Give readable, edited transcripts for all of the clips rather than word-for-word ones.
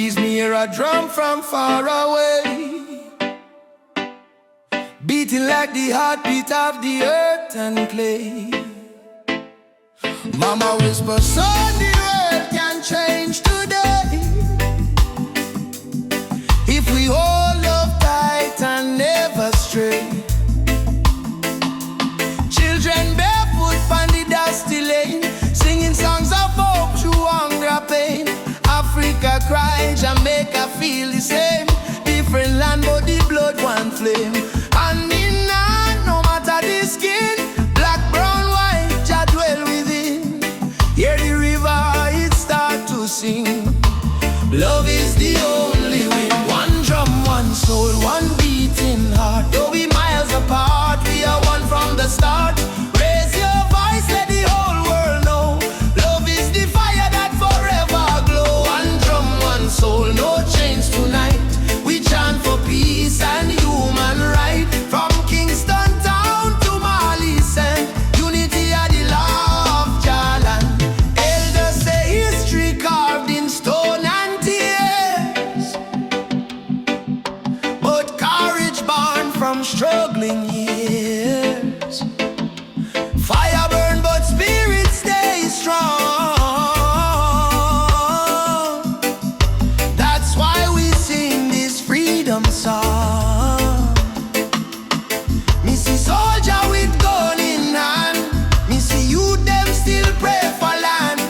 breeze, me hear a drum from far away, beating like the heartbeat of the earth and clay. Mama whisper, son, the world can change today if we hold up tight and never stray. Children barefoot on the dusty lane, singing songs of hope through hunger pain. Africa cry, Jamaica feel the same. Different land but the blood one flame. And in hand, no matter the skin, black, brown, white, Jah dwell within. Hear the river, it start to sing. Love is the only way. One drum, one soul, one beating heart. Though we miles apart, we are one from the start. Raise your voice, let the whole world know. Love is the fire that forever glow. One drum, one soul, no chains tonight. We chant for peace and human right. From Kingston town to Marley Sand, unity are the law of Jalan. Elders say history carved in stone and tears, but courage born from struggling years. Fire burn but spirit stay strong. That's why we sing this freedom song. Me see soldier with gun in hand, me see youth them still pray for land.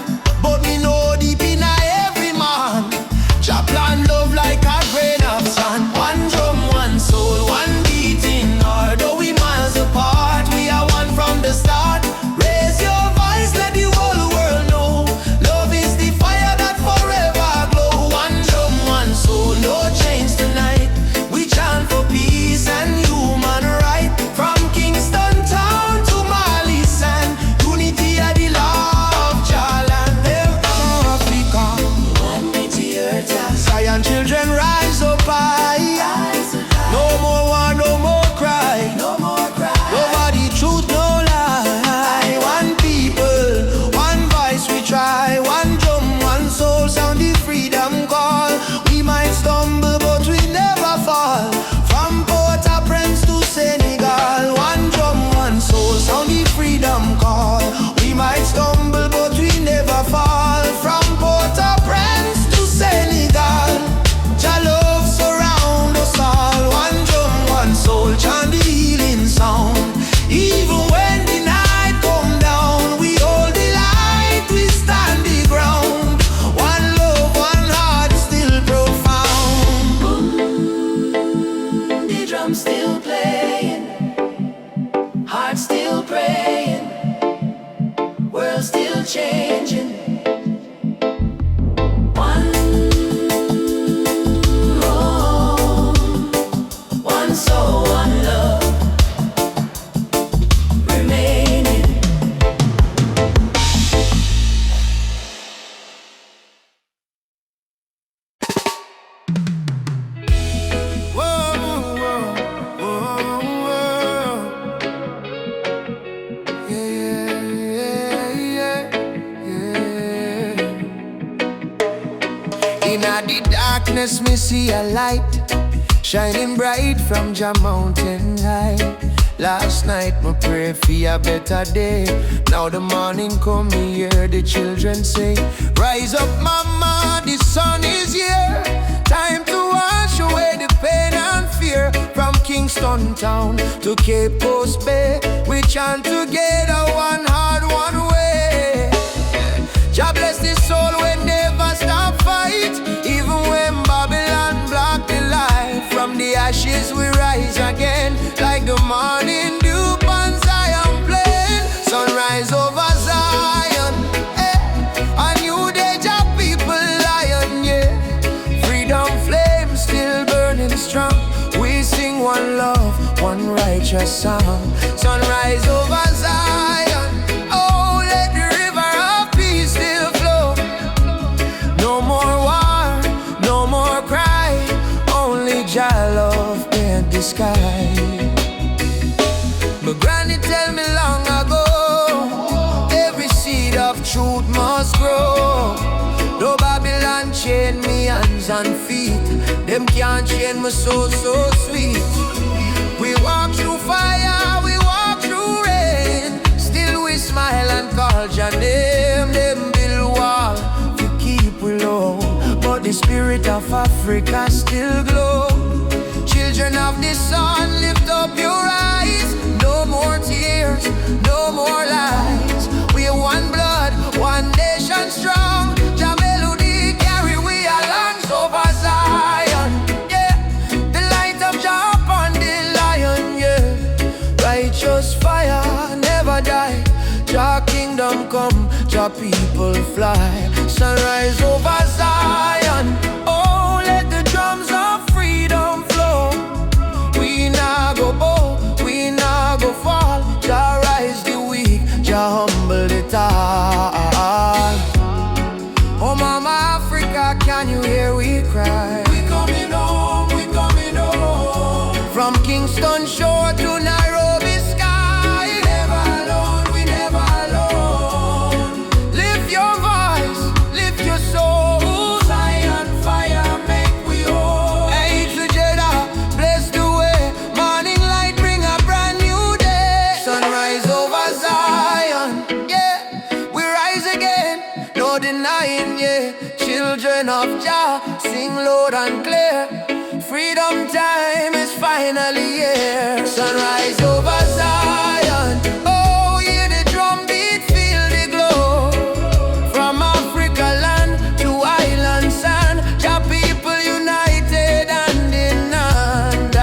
But me know deep in every man, Jah plan love like a grain of sand. One drum, one soul, one beating heart. Though we miles apart, we are one from the start. Raise your voice, let the whole world know. Love is the fire that forever glow. One drum, one soul, no chains tonight. We chant for peace and human right. From Kingston town to Marley Sand, unity are the law of Jalan. Africa, one with the earth. Zion children rise up high. No more war, no more cry. Nobody truth, no lie. One people, one voice we try. One drum, one soul, sound the freedom call. We might stumble but we never fall. From Port-au-Prince to Senegal, one drum, one soul, sound the freedom call. We might stumble but we never fall. From Port-au-Prince to Senegal, Jah love surround us all. One drum, one soul, chant the healing sound. Even when the night come down, we hold the light, we stand the ground. One love, one heart, still profound. The drum still playing, heart still praying, world still changing. One home, one soul, one love remaining. Whoa, whoa, whoa, whoa. Yeah, yeah, yeah, yeah. In the darkness, me see a light shining bright from Jah mountain high. Last night, me pray for a better day. Now the morning come, me hear the children say, rise up, mama, the sun is here. Time to wash away the pain and fear. From Kingston town to Cape Coast Bay, we chant together, one heart, one way. Jah bless the soul, we never stop fight. Even when Babylon block the light, from the ashes we rise again, like the morning dew on Zion plain. Sunrise over Zion, a new day, Jah people lion, yeah. Freedom flame still burning strong. We sing one love, one righteous song. Sunrise over Zion, oh, let the river of peace still flow. No more war, no more cry, only Jah love paint the sky. My granny tell me long ago, every seed of truth must grow. Though Babylon chain me hands hands and feet. Them can't chain my soul so sweet. We walk through fire, we walk through rain. Still we smile and call your name. Them build wall to keep we low, but the spirit of Africa still glow. Children of the sun, lift up your eyes. No more tears, no more lies. We are one blood, one nation strong. Jah melody carry we along over Zion. Yeah, the light of Jah upon the lion. Yeah, righteous fire never die. Jah kingdom come, Jah people fly. Sunrise over Zion. Oh, let the drums of freedom flow. We nah go bow, we nah go fall. Jah rise the weak, Jah humble the tall. Oh mama Africa, can you hear we cry? We coming home, we coming home. From Kingston shore to Nairobi sky. We never alone, we never alone. Lift your voice, lift your soul. Zion fire make we whole. Hey together, bless the way. Morning light bring a brand new day. Sunrise over Zion. Yeah, we rise again, no denying, yeah. Children of Jah, sing loud and clear. Freedom time is finally here. Sunrise over Zion. Oh, hear the drum beat, feel the glow. From Africa land to island sand, Jah people united hand in hand.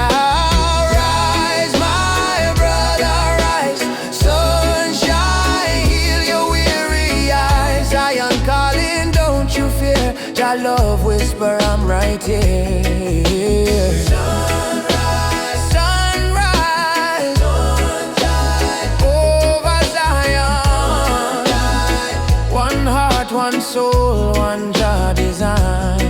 Rise, my brother, rise. Sunshine, heal your weary eyes. Zion calling, don't you fear. Jah love whisper, I'm right here. Sunrise, sunrise, sunshine over Zion. One heart, one soul, one Jah design.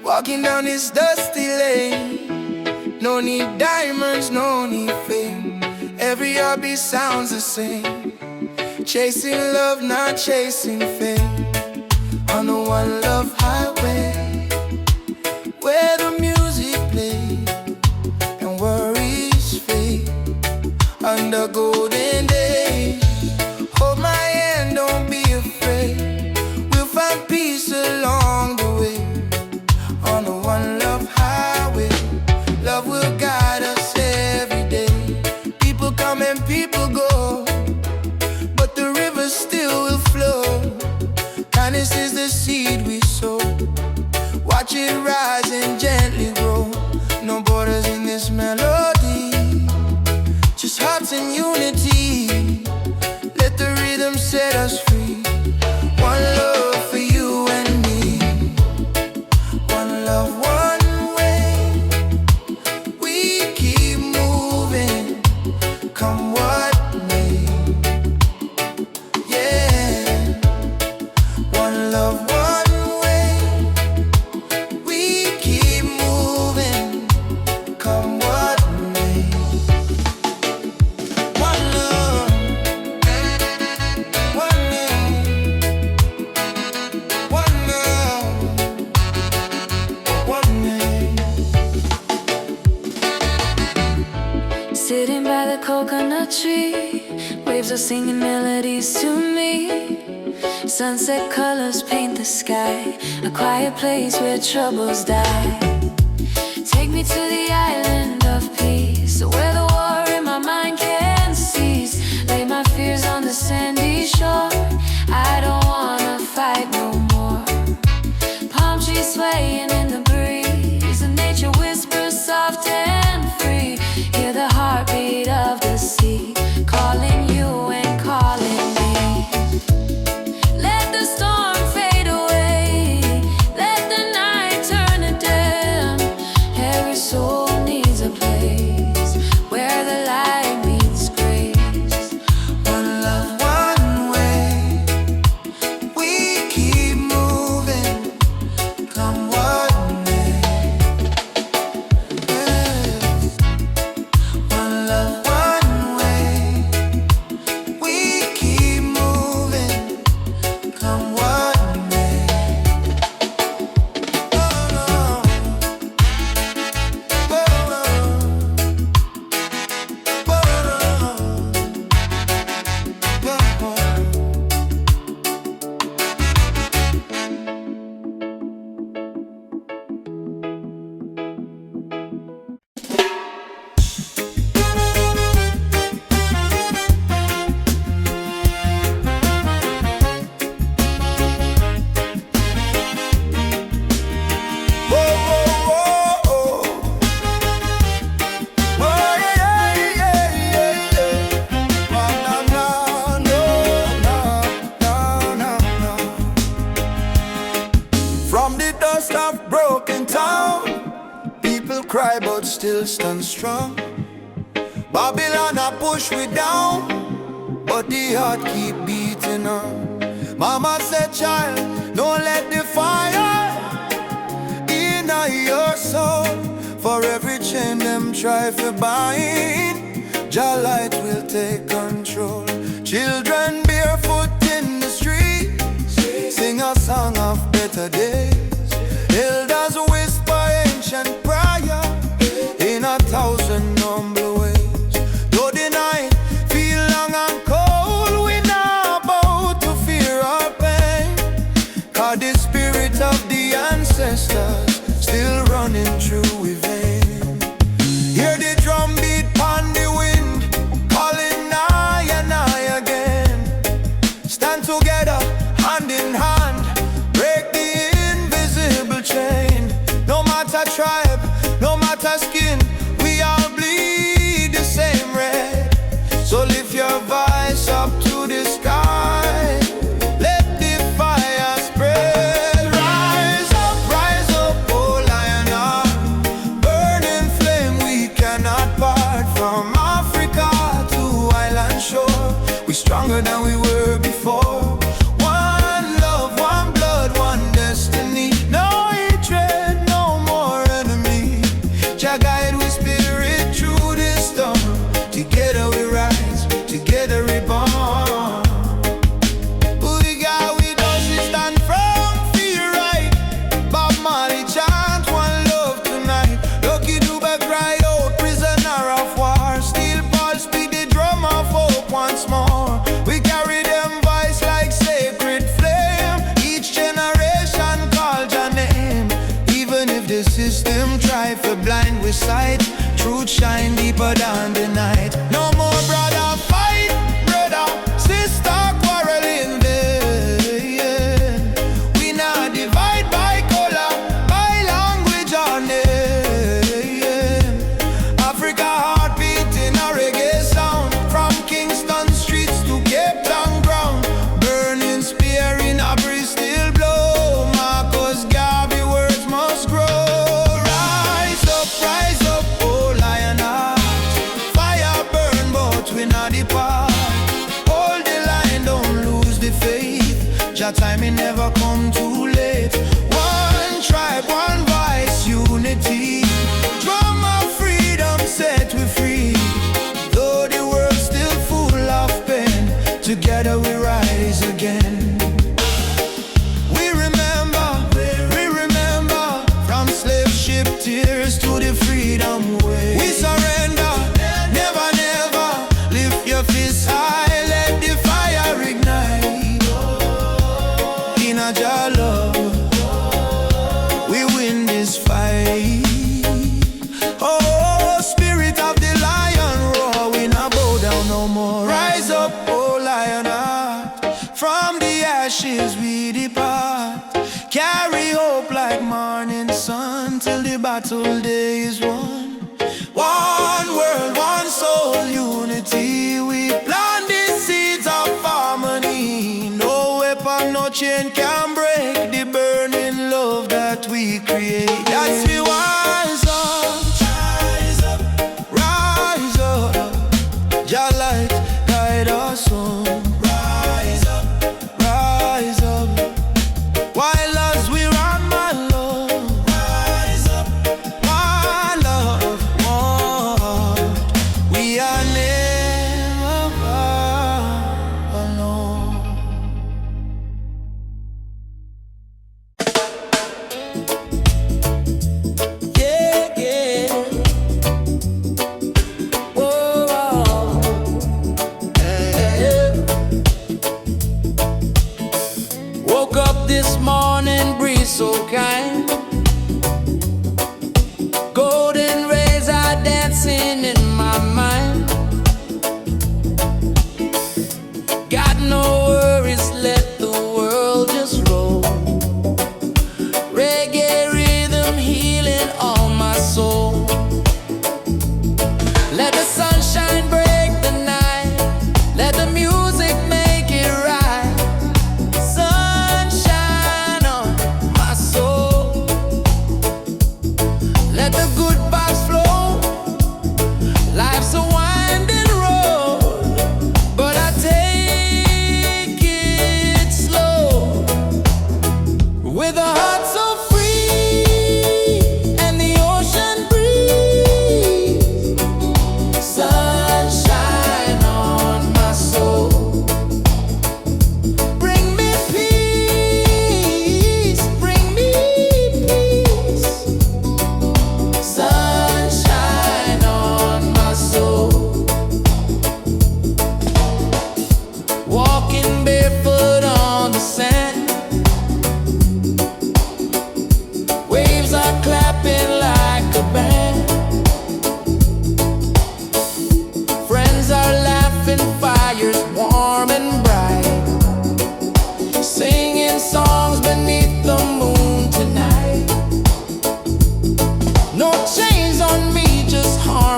Walking down this dusty lane, no need diamonds, no need fame. Every heartbeat sounds the same. Chasing love, not chasing fame. On the one love highway, where the music plays and worries fade. Under golden days, hold my hand, don't be afraid. We'll find peace along the way. On the one love highway, love will guide us every day. People come and people go, but the river still will flow. Kindness is the seed we sow. Watch it rise and gently grow. No borders in this melody, just hearts in unity. Let the rhythm set us free. One love for you and me. One love, one way. We keep moving, come what may. Yeah. One love, one way. We keep moving, come what may. One love, one name. One love, one name. Sitting by the coconut tree, waves are singing melodies to me. Sunset colors paint the sky, a quiet place where troubles die. Take me to the island of peace, where the war in my mind can cease. Lay my fears on the sandy shore. I don't wanna fight no more. Palm trees swaying in the breeze, and nature whispers soft and free. Hear the heartbeat of the sea, calling you and calling me. Let the storm fade away, let the night turn to dim. cry but still stand strong. Babylon a push we down, but the heart keep beating on. Mama said, child, don't let the fire in your soul. For every chain them try to bind, Jah light will take control. Children barefoot in the streets, sing a song of better days. Elders whisper ancient prayer in 1,000 humble ways. Though the night feel long and cold, we not about to fear our pain, 'cause the spirit of the ancestors still running through we vein. Hear the drum beat on the wind, calling nigh and nigh again. Stand together, hand in hand, break the invisible chain. No matter tribe, no matter skin, we all bleed the same red. So lift your voice up to the sky, let the fire spread. Rise up, oh lion heart, burning flame we cannot part. From Africa to island shore, we stronger than we were before. One love, one blood, one destiny. No hatred, no more enemy. Jah guide we spirit through this storm. Together we rise, together we born. We got with us, we stand firm, feel right. Bob Marley chant one love tonight. Lucky Dube cried out, prisoner of war. Steel Paul speed the drum of hope once more. We carry them voice like sacred flame. Each generation call your name. Even if the system try to blind with sight, truth shine deeper than the night. No more brother fight, brother, sister quarreling there. We not divide by color, by language or name. Africa heart beating a reggae sound, from Kingston streets to Cape Town ground. Burning spear in a breeze still blow. Marcus Garvey words must grow. Rise up, oh lion heart. Fire burn but we not depart. Hold the line, don't lose the faith. Jah time it never come too late. One tribe, one voice, unity. Drum of freedom set we free. Though the world's still full of pain, together we rise again. We remember, from slave ship tears to the freedom way. We surrender, never, never. Lift your fists high, let the fire ignite. In a Jah love, we win this fight. Oh, spirit of the lion roar, we not bow down no more. Rise up, oh lion heart. From the ashes we depart. Carry hope like morning sun till the battle day is won. One world, one soul, unity. We plant the seeds of harmony. No weapon, no chain can break the burning love that we create. That's the rise up, rise up. Jah light guide us home. Rise up. While as we run, my love, rise up, my love, more. We are never alone. Yeah. Whoa. Yeah. Woke up this morning, breeze so kind. Golden rays are dancing in my mind. Got no worries, let the world just roll. Reggae rhythm healing all my soul. Let the sunshine break the night. Let the music make it right. Sunshine on my soul. Let the good vibes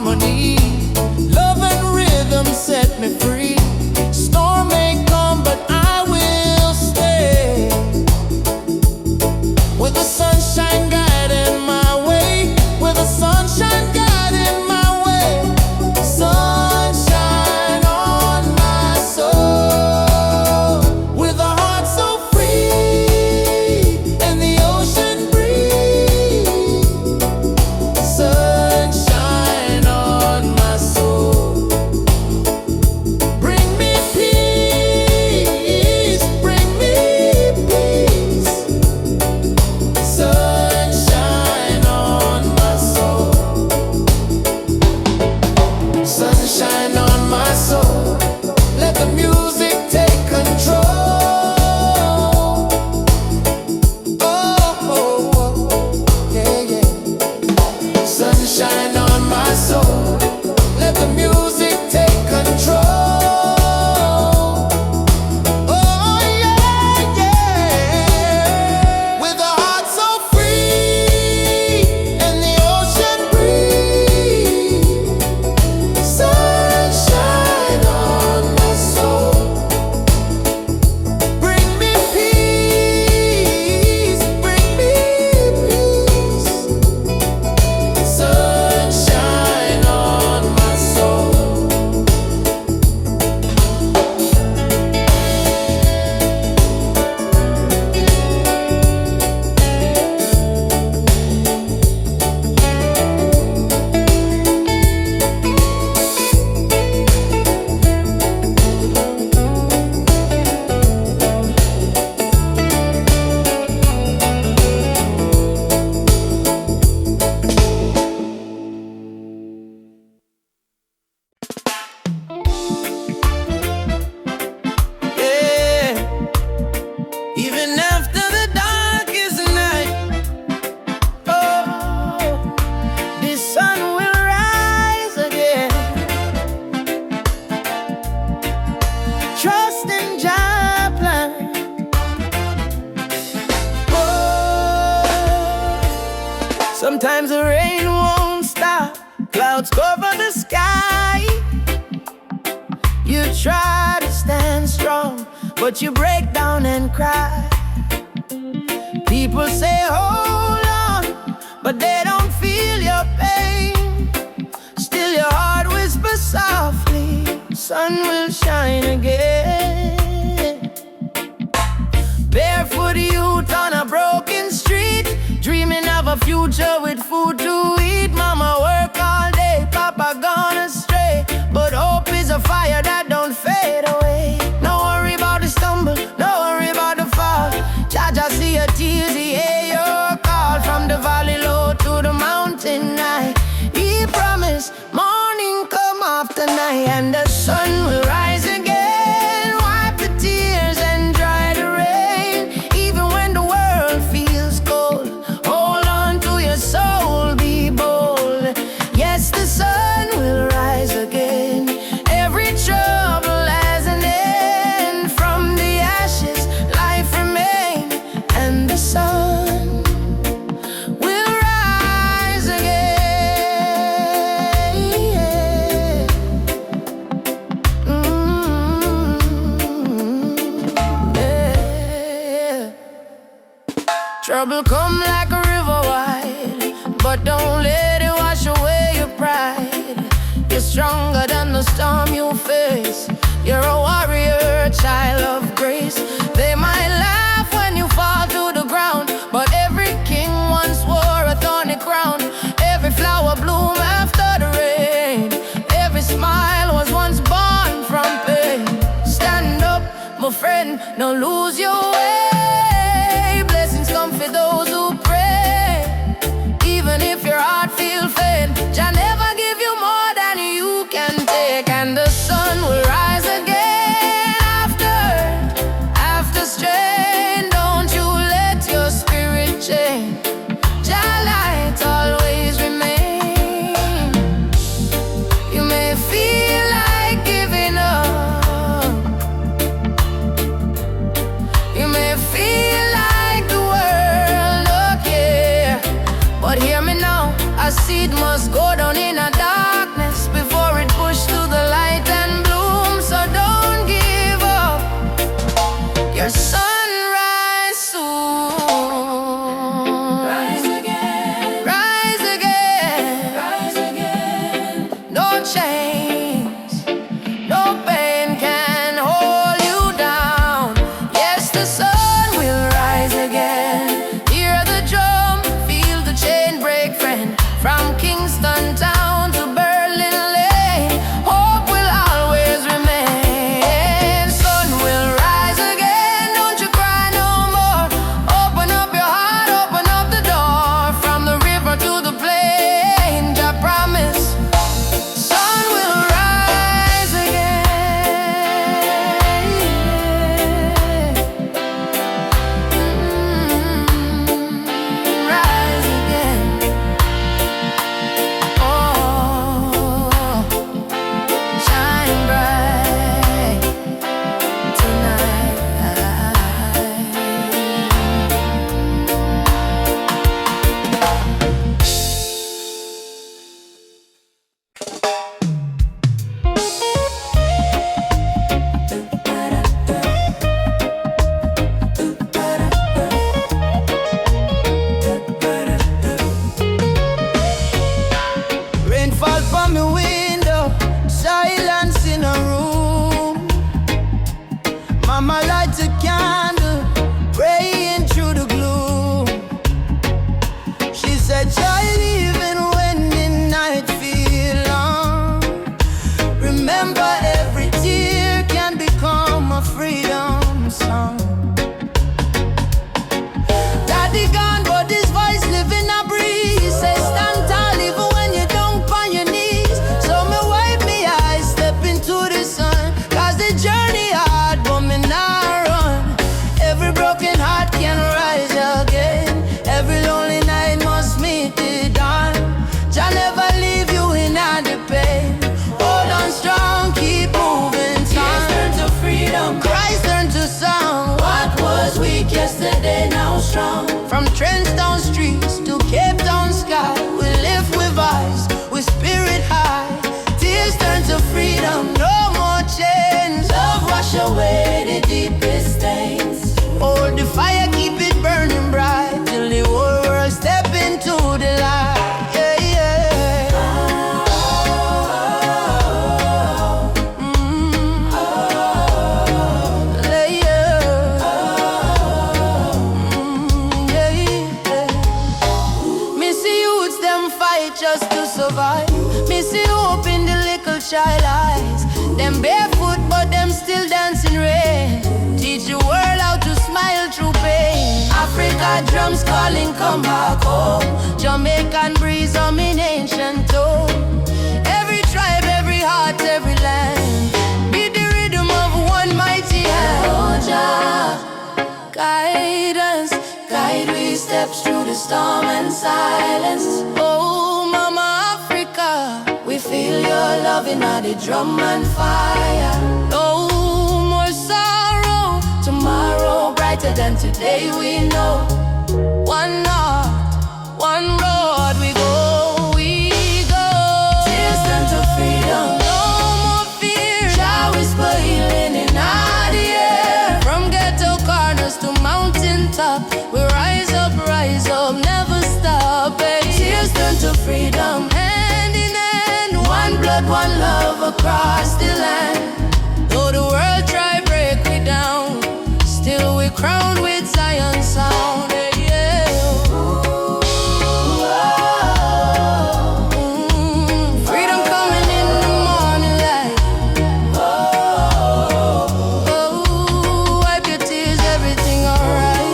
harmony. Love and rhythm set me free. Storm may come, but I will stay. With the sunshine guiding my way, with the sunshine guiding my way. Sunshine on my soul. With a heart so free and the ocean breeze. Sunshine on my soul. Bring me peace, bring me peace. Sunshine on my soul. Sunshine on my soul. Let the music take control. Yeah, yeah. Sunshine on my soul. Let the music take control. Oh, yeah, yeah. With a heart so free and the ocean breeze. Sunshine on my soul. Bring me peace, bring me peace. Sunshine on my soul. Yeah. Even after the darkest night, oh, the sun will rise again. Trust in Jah plan. Oh, sometimes the rain won't stop. Clouds cover the sky. You try to stand strong, but you break down and cry. People say hold on, but they don't feel your pain. Still your heart whispers softly, sun will shine again. Barefoot youth on a broken street, dreaming of a future with food to eat. Mama work all day, Papa gone astray, but hope is a fire that don't fade away. No worry about the stumble, no worry about the fall. Jaja see your tears, he hear your call. From the valley low to the mountain high, he promised morning come after night, and the sun will rise again. Wipe the tears and dry the rain. Even when the world feels cold, hold on to your soul, be bold. Yes, the sun will rise again. Every trouble has an end. From the ashes, life remains, and the sun will rise again. Yeah. Trouble come like a river wide, but don't let it wash away your pride. You're stronger than the storm you face. You're a warrior, child of grace. They might laugh when you fall to the ground, but every king once wore a thorny crown. Every flower bloom after the rain. Every smile was once born from pain. Stand up, my friend, don't lose your way. Blessings come for those who pray. Even if your heart feels faint, Jah never give you more than you can take. And the sun will rise again after strain. Don't you let your spirit change. Jah light always remain. You may feel like giving up. You may feel like the world don't care, but hear me now. A seed must go down in a dark provide. Me see hope in the little child eyes. Them barefoot but them still dancing rain. Teach the world how to smile through pain. Africa drums calling, come back home. Jamaican breeze on me ancient tone. Every tribe, every heart, every land. Beat the rhythm of one mighty hand. Oh Jah, guide us, guide we steps through the storm and silence. Oh Mama Africa, we feel your love in the drum and fire. No more sorrow, tomorrow brighter than today we know. One heart, one road we go, we go. Tears turn to freedom, no more fear. Jah whisper healing in the air. From ghetto corners to mountain top, we rise up, never stop. Hey. Tears turn to freedom, hand in hand. One blood, one love across the land. Though the world try break me down, still we crowned with Zion sound. Hey, yeah. Freedom coming in the morning light. Wipe your tears, everything alright.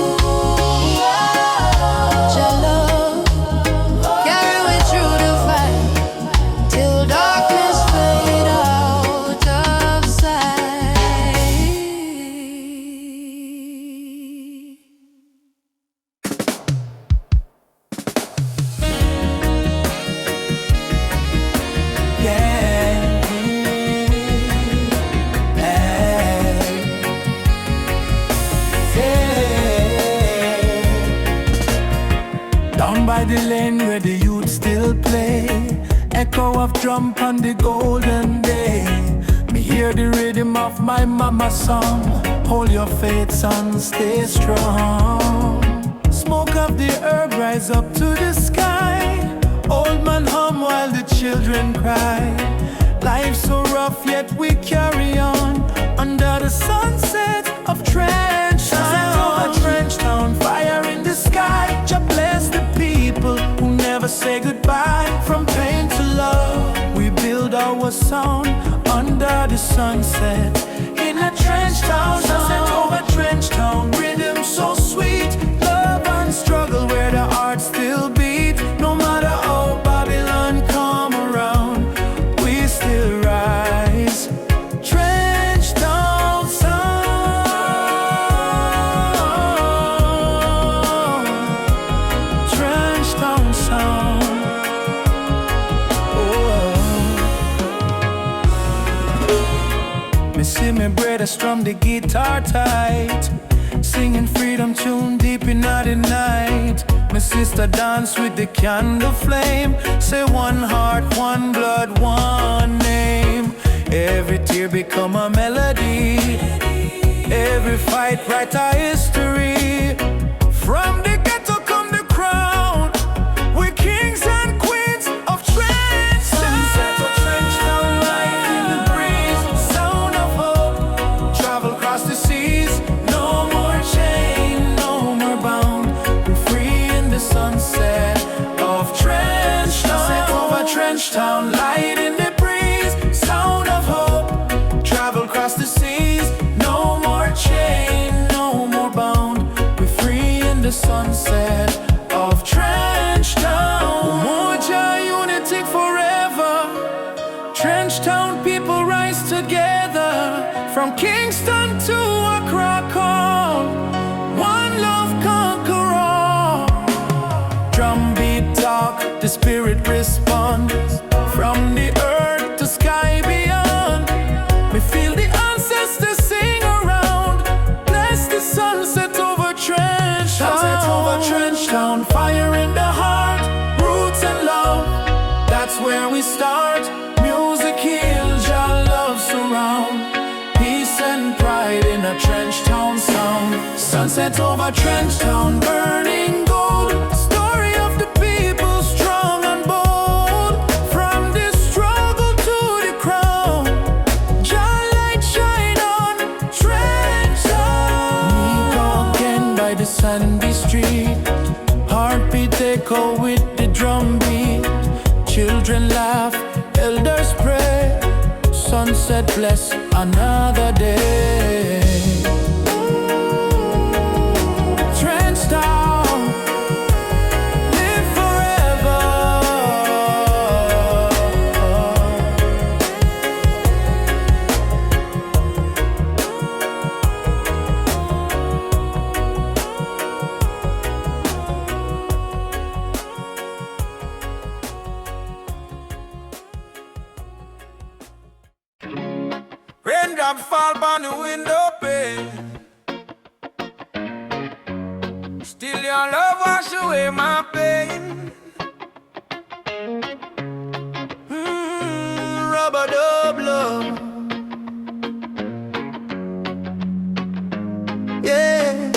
Your love carry me through the fight till darkness fade out of sight. Down by the lane where the youth still play, echo of drum on the golden day. Me hear the rhythm of my mama's song. Hold your faith, son, stay strong. Smoke of the herb rise up to the sky. Old man hum while the children cry. Life's so rough yet we carry on under the sunset of Trench Town. Sunset over Trench Town, fire in the sky. Jah bless the people who never say goodbye. From pain to love, we build our sound under the sunset in a Trench Town. Sunset over Trench Town, rhythm so sweet. Love and struggle where the heart still beat. No matter how Babylon come around, we still rise. Trench Town sound, Trench Town sound. Me see me brother strum the guitar tight, singing freedom tune deep in the night. My sister dance with the candle flame. Say one heart, one blood, one name. Every tear become a melody. Every fight write a history. From the ghetto come the crown. We're kings and queens of Trench Town. Sunset of Trench Town, light in the breeze. Sound of hope, travel across the seas. No more chain, no more bound. We're free in the sunset of Trench Town. Sunset over Trench Town, light in the breeze. Sound of hope, travel across the seas. No more chain, no more bound. We're free in the sunset of Trench Town. Umoja, unity forever. Trench Town people rise together. From Kingston to Accra call. One love conquer all. Drum beat talk, the spirit respond. From the earth to sky beyond. We feel the ancestors sing around. Bless the sunset over Trench Town. Sunset over Trench Town, fire in the heart. Roots and love, that's where we start. Music heals, your love surround. Peace and pride in a Trench Town sound. Sunset over Trench Town, burning gold. Story of the people, strong and bold. From the struggle to the crown, your light shine on Trench Town. We go again by the sandy street. Heartbeat echo with the drum beat. Children laugh, elders pray. Sunset bless another day. Trend down, live forever. Raindrops fall on the window pane. Still your love wash away my pain. Rubber dub love. Yeah.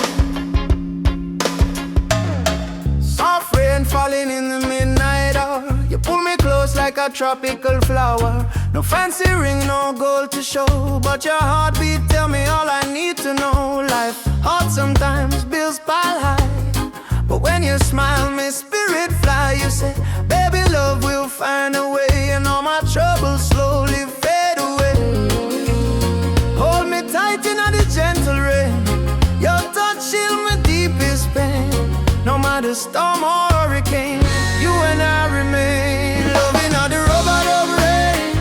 Soft rain falling in the midnight hour. You pull me close like a tropical flower. No fancy ring, no gold to show, but your heartbeat tell me all I need to know. Life hard sometimes, bills pile high, but when you smile, my spirit fly. You say, baby, love will find a way, and all my troubles slowly fade away. Hold me tight in the gentle rain. Your touch shield my deepest pain. No matter storm or hurricane, you and I remain. Loving all the rubber of rain.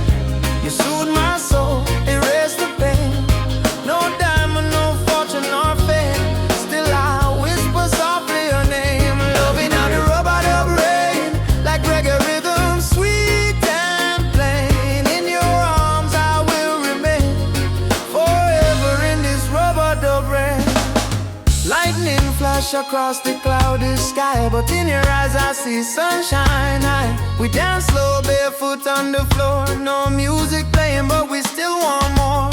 You soothe my soul, erase the pain. No diamond, no fortune, nor fame. Still I whisper softly your name. Loving all the rubber of rain, like reggae rhythm, sweet and plain. In your arms I will remain, forever in this rubber dub rain. Lightning flash across the cloudy sky, but in your eyes I see sunshine. We dance slow, barefoot on the floor. No music playing, but we still want more.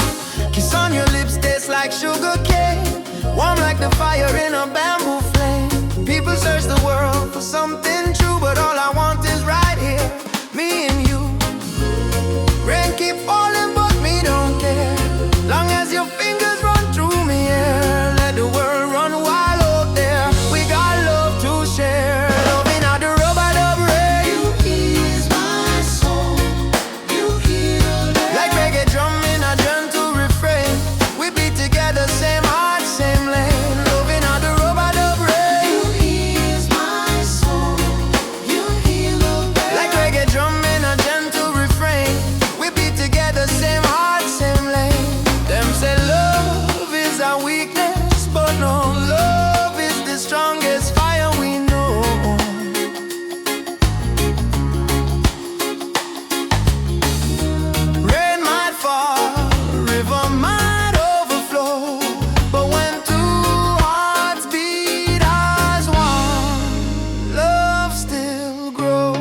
Kiss on your lips tastes like sugar cane, warm like the fire in a bamboo flame. People search the world for something true, but all I want is right here, me and you. Rain keep falling, but me don't care. Long as your fingers run through me, yeah. Let the world run wild out there. We got love to share. Loving all the rubber dub rain. You ease my soul. You heal me. Like reggae drum in a gentle refrain. We be together, same heart, same lane. Loving all the rubber dub rain. You ease my soul. You heal me. Like reggae drum in a gentle refrain. We be together, same heart, same lane. Them say love is our weakness, but no, love is the strongest fire we know. Rain might fall, river might overflow, but when two hearts beat as one, love still grows.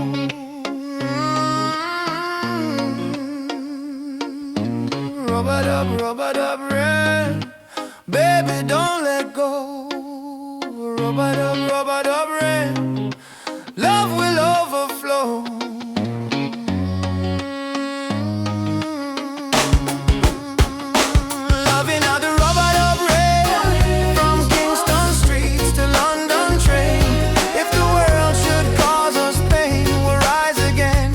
Rubber dub rain, baby, don't let go. Rubber dub rain, love will overflow. Loving all the rubber dub rain, from Kingston streets to London train. If the world should cause us pain, we'll rise again.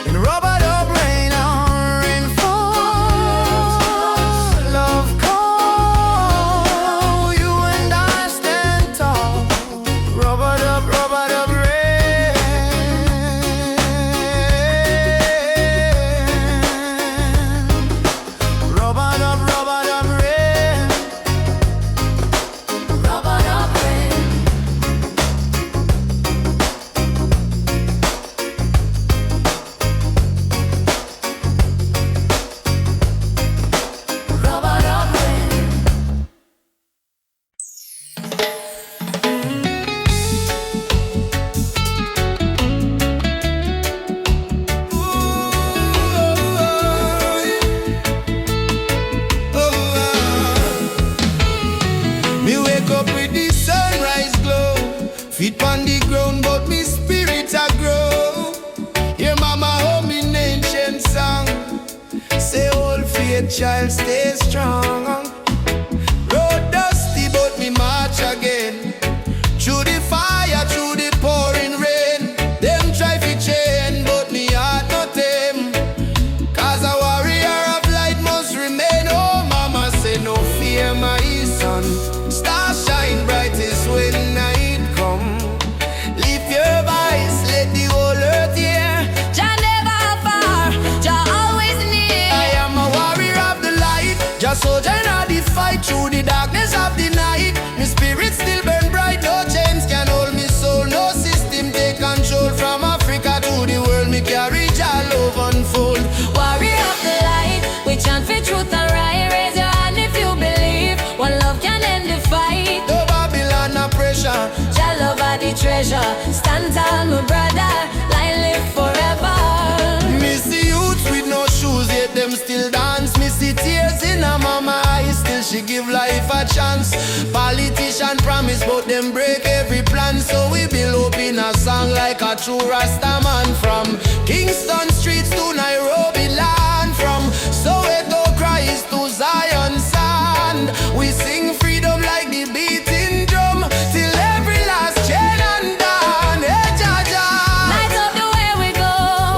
In rubber dub rain, our rain falls. Love call, you and I stand tall. Rubber dub rain. Rubber dub rain. Rubber dub rain. Rubber dub rain. Me wake up with the sunrise glow, feet on the ground, but me spirit a grow. Hear mama hum in ancient song, say old faith child stay strong. Road dusty, but me march again. Through the fire, through the pouring rain, them try to chain, but she give life a chance. Politician promise but them break every plan. So we build up in a song like a true Rasta man. From Kingston streets to Nairobi land, from Soweto cries to Zion sand. We sing freedom like the beating drum till every last chain undone. Hey, Jaja, Light up the way we go.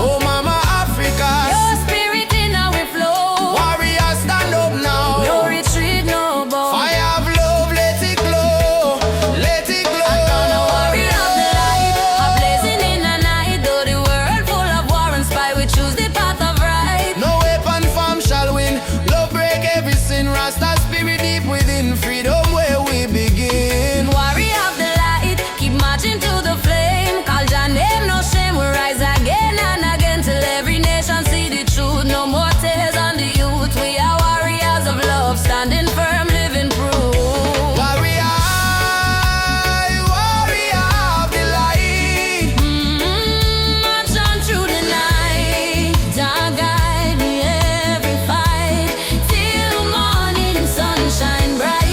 oh Mama Africa, Your spirit in our flow. warriors stand up now. No retreat, no bow. Fire of love, let it glow, let it glow. I'm gonna warrior of the light, a blazing in the night. Though the world full of war and spy, we choose the path of right. No weapon form shall win. Love break every sin. Rasta spirit deep within. Freedom where we begin. Warrior of the light, keep marching to the flame. Call your name, no shame. We rise again and again till every nation see the truth. No more tears on the youth. We are warriors of love, standing firm, living proof. Warrior, warrior of the light. March on through the night. Jah guide me every fight till morning sunshine bright.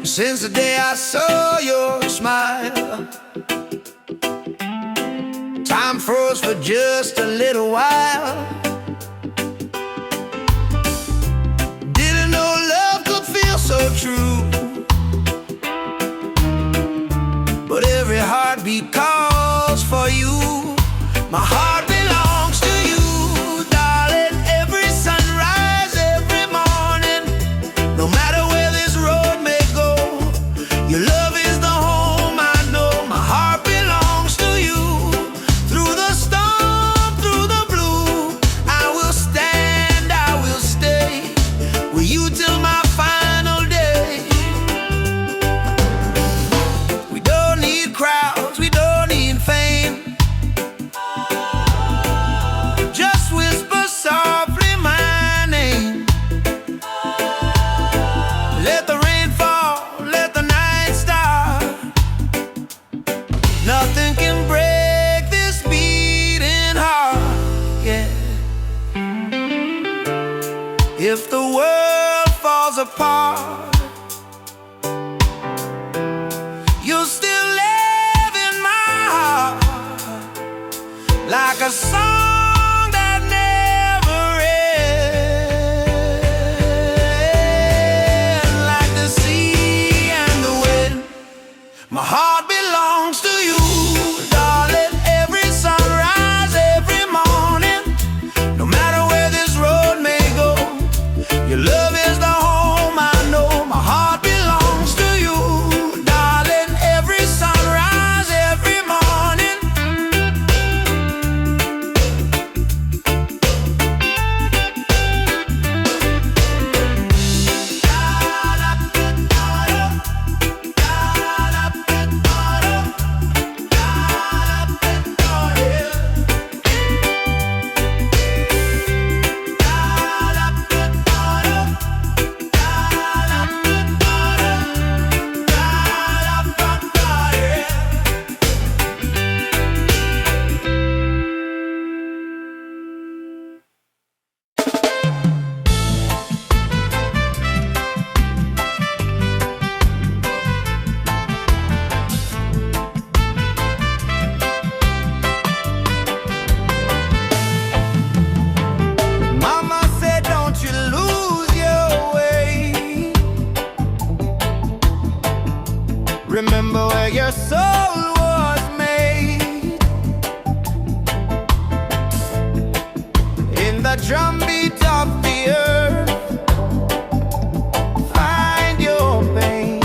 Since the day I saw your smile, time froze for just a little while. Didn't know love could feel so true, but every heartbeat calls for you. My heart belongs to you, darling. Every sunrise, every morning, no matter where this road may go, your love is the home I know. My heart belongs to you. Through the storm, through the blue, I will stand, I will stay with you till my final day. We don't need crowds, we don't need fame. Just whisper softly my name. Let the rain fall, let the night start. Nothing can break this beating heart, yeah. If the world falls apart, you'll still live in my heart, like a song that never ends, like the sea and the wind. My heart belongs to you, darling. Every sunrise, every morning, no matter where this road may go, your love is the home I know. My heart belongs to you, darling. Every sunrise, every morning. Remember where your soul was made, in the drumbeat of the earth. Find your pain,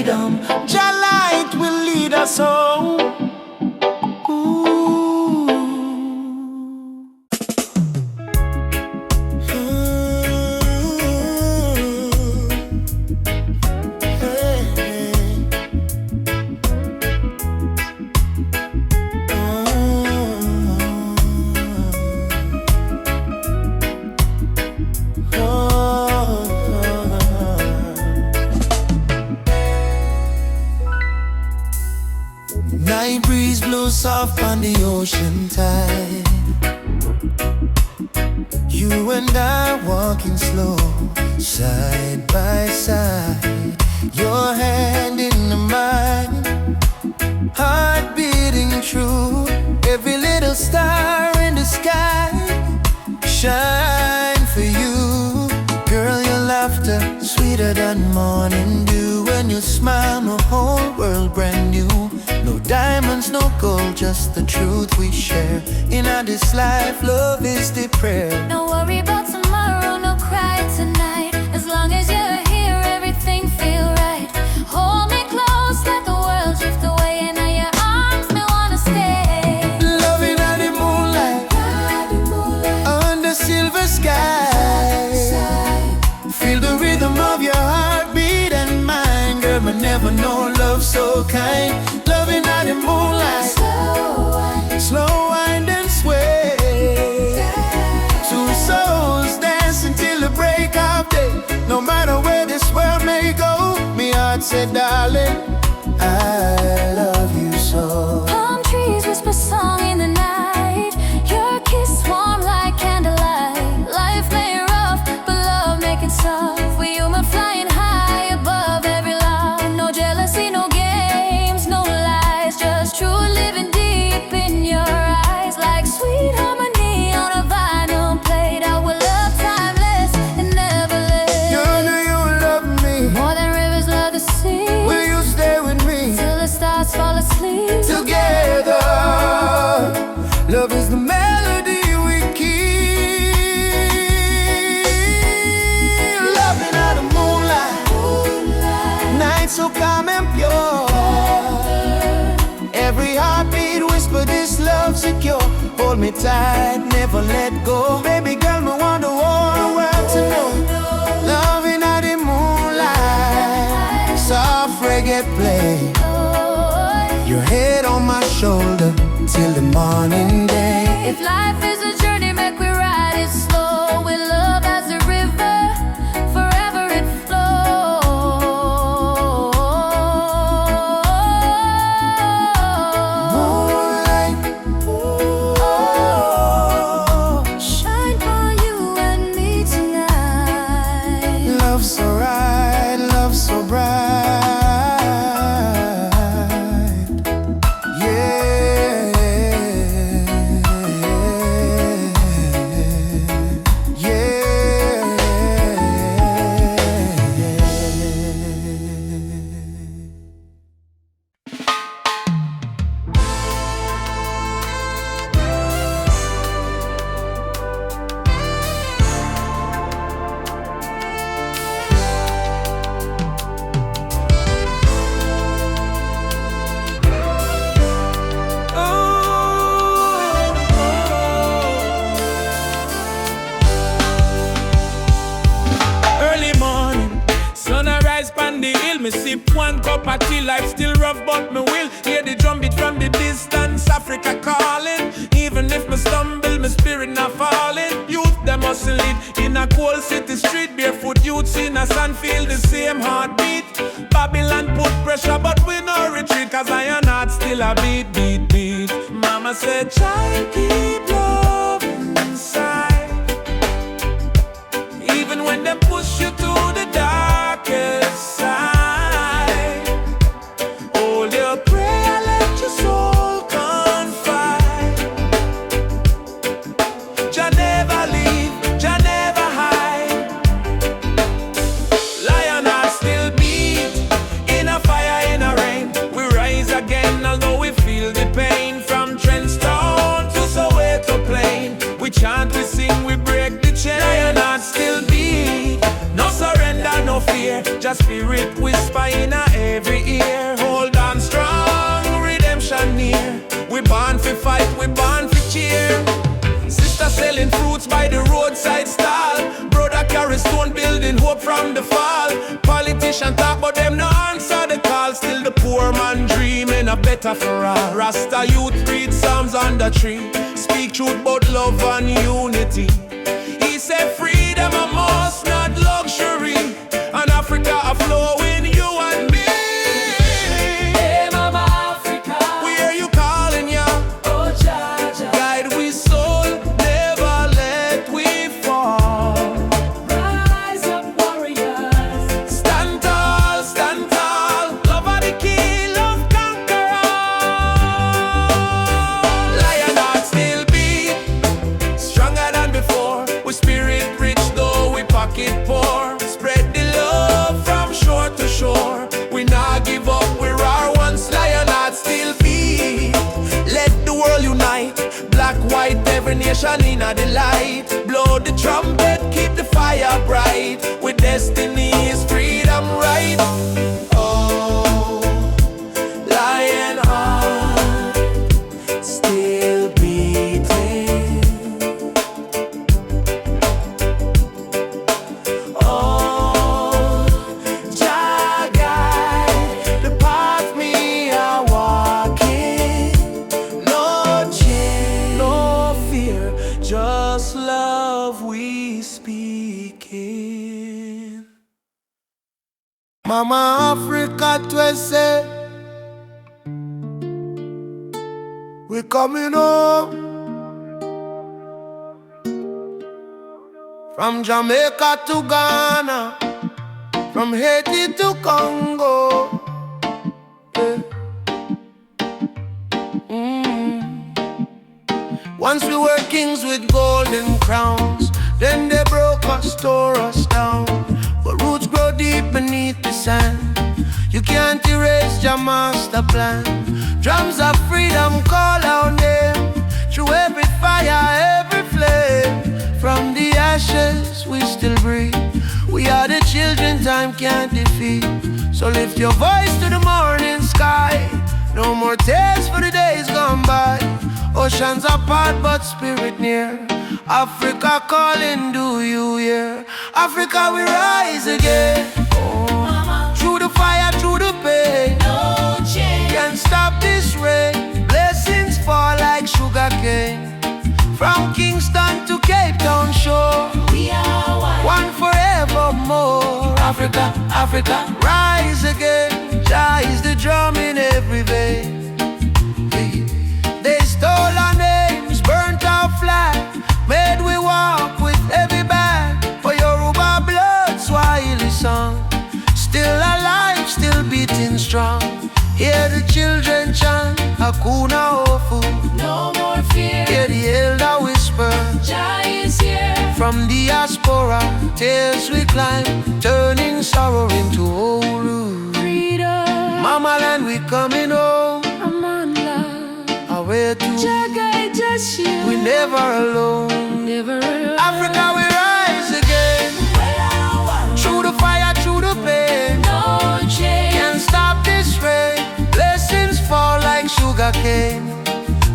freedom. Jah light will lead us home. Night breeze blows soft on the ocean tide. You and I walking slow, side by side. Your hand in mine, heart beating true. Every little star in the sky shine for you. Girl, your laughter sweeter than morning dew. When you smile, my whole world brand new. No diamonds, no gold, just the truth we share. In this life, love is the prayer. Don't worry about tomorrow, no cry tonight. As long as you're here, everything feel right. Hold me close, let the world drift away. And in your arms, me wanna stay. Loving at the moonlight, under silver sky. Feel the rhythm of your heartbeat and mine. Girl, I never know love so kind. Loving at the moonlight, slow wind and sway. Two souls dancing till the break of day. No matter where this world may go, me heart said, darling, I love you so. Palm trees whisper song in the night. Your kiss warm like candlelight. Life may rough, but love make it soft. We human flying high above every line. No jealousy, no games, no lies. Just true living deep in your eyes. Like sweet harmony on a vinyl plate. Our love timeless and never late. Girl, do you love me? More than rivers love the sea. Will you stay with me? Till the stars fall asleep. Together, love is the melody we keep. Loving out the moonlight, night so calm and pure. Every heartbeat whisper this love secure. Hold me tight, never let go. Baby girl, me want the whole world to know. Loving out the moonlight, soft reggae play. Your head on my shoulder till the morning day. If life is a journey, make we ride it slow. With love as a river, forever it Moonlight, flows. Shine for you and me tonight. love so right, love so bright. Me sip one cup of tea, life still rough, but me will hear the drum beat from the distance. Africa calling, even if me stumble, my spirit not falling. Youth them hustle it in a cold city street. Barefoot youths in a sand feel the same heartbeat. Babylon put pressure, but we no retreat, cause iron heart still a beat, beat, beat. Mama said, child, keep love inside. Even when they push you to the darkest side. Chant, we sing, we break the chain. Lion heart still beat. No surrender, no fear. Just spirit whisper in every fi fight, we born fi cheer. Sister selling fruits by the roadside stall. Brother carry stone building hope from the fall. Politician talk but them no answer the call. Still the poor man dreaming a better for all. Rasta youth read psalms on the tree. Speak truth about love and unity. He said freedom a must, not luxury. And Africa a flowing you and me. Hey Mama Africa, We hear you calling ya. oh Jaja, Guide we soul, never let we fall. rise up warriors. Stand tall, love are the key, love conquer all. Lion heart still beat, stronger than before. We spirit rich though we pocket poor. Spread the love from shore to shore. We not give up, we're our once. Lion heart still beat. Let the world unite, black, white, every nation in a delight. Blow the trumpet, keep the fire bright. With destiny is freedom right. Oh, lion heart still beating. Oh, Jah guide the path me are walking. No change, no fear, just love we speaking. Mama Africa twese, we coming home. From Jamaica to Ghana, from Haiti to Congo. Yeah. Once we were kings with golden crowns, then they broke us, tore us down. But roots grow deep beneath the sand. You can't erase your master plan. Drums of freedom call our name. Through every fire, every flame. From the ashes we still breathe. We are the children time can't defeat. So lift your voice to the morning sky. No more tears for the days gone by. Oceans apart but spirit near. Africa calling, do you hear? Africa we rise again. Oh. Through the fire, through the pain. No change. Can't stop this rain. Blessings fall like sugar cane. From Kingston to Cape Town shore. We are One forevermore. Africa, Africa, rise again. Jah is the drum in every vein. They stole our names, burnt our flag, made we walk with heavy bag. For Yoruba blood, Swahili song. Still alive, still beating strong. Hear the children chant, Hakuna Ofu. no more fear. Hear the elder whisper. Jah is here. From diaspora, tears we climb, turning sorrow into Uhuru. Freedom, Mama land, we coming home. I'm on love. Away to, Jah guide just you. we never alone. Never alone. Africa, we rise again. Through the fire, through the pain. No change. Can't stop this rain. Blessings fall like sugar cane.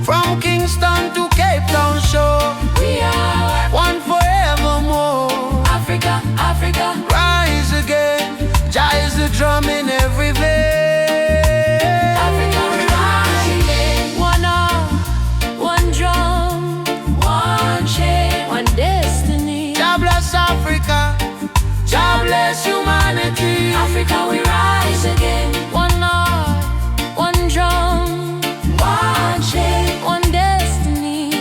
From Kingston to Cape Town shore. We are One forevermore. Africa, Africa. Rise again. Jah is the drum in every vein. Africa, we rise again. One arm, one drum, one chain, one destiny. Jah bless Africa. Jah bless humanity. Africa, we rise again. One heart, one drum, one chain, one destiny.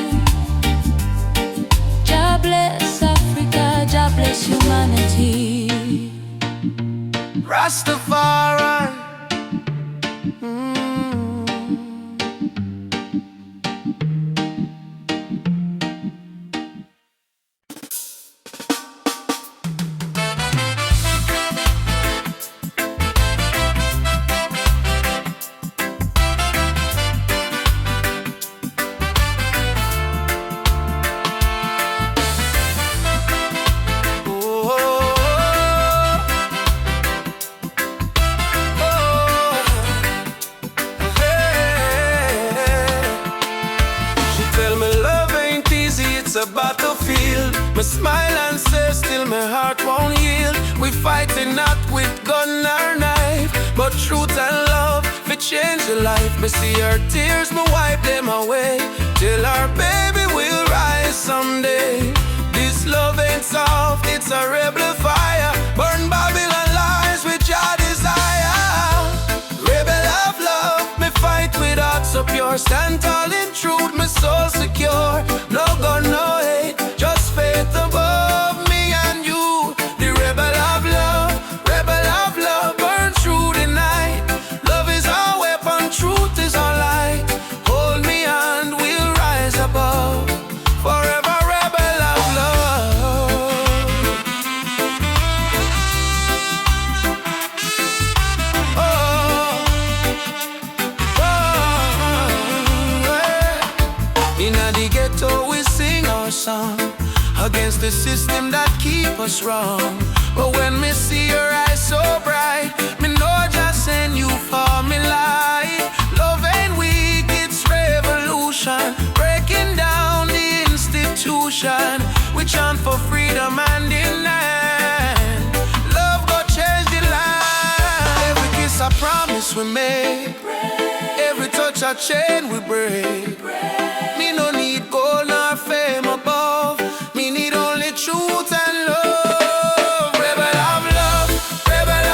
Jah bless Africa, Jah bless humanity. Rastafari. Me smile and say still my heart won't yield. We fighting not with gun or knife, but truth and love we change the life. Me see her tears, me wipe them away, till our baby will rise someday. This love ain't soft, it's a rebel fire. Burn Babylon lies with your desire. Rebel of love, me fight with heart so pure. Stand tall in truth, my soul secure. No gun, no hate, just faith above me and you. The rebel of love, burn through the night. Love is our weapon, truth is our light. Hold me and we'll rise above. Forever rebel of love. Oh, yeah. In the ghetto we sing our song against the system that keep us wrong. But when me see your eyes so bright, me know just send you for me light. Love ain't weak, it's revolution, breaking down the institution. We chant for freedom and in land. Love go change the land. Every kiss a promise we make, every touch a chain we break. Me no need gold nor fame above, me need only truth and love. Rebel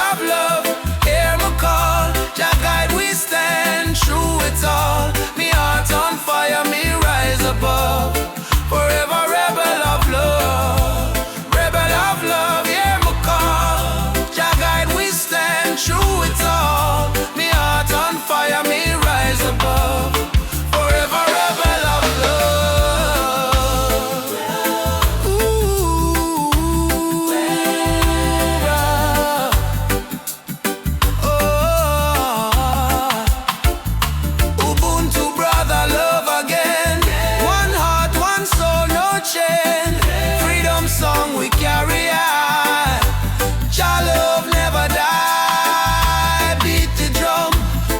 of love, hear me call. Jah guide we stand true it's all. Me heart on fire, me rise above. Forever rebel of love, hear me call. Jah guide we stand true it's all. Me heart on fire, me rise above. Forever rebel of love. Ooh, oh, Ubuntu brother, love again. One heart, one soul, no chain. Freedom song we carry on. Jah love never die. Beat the drum,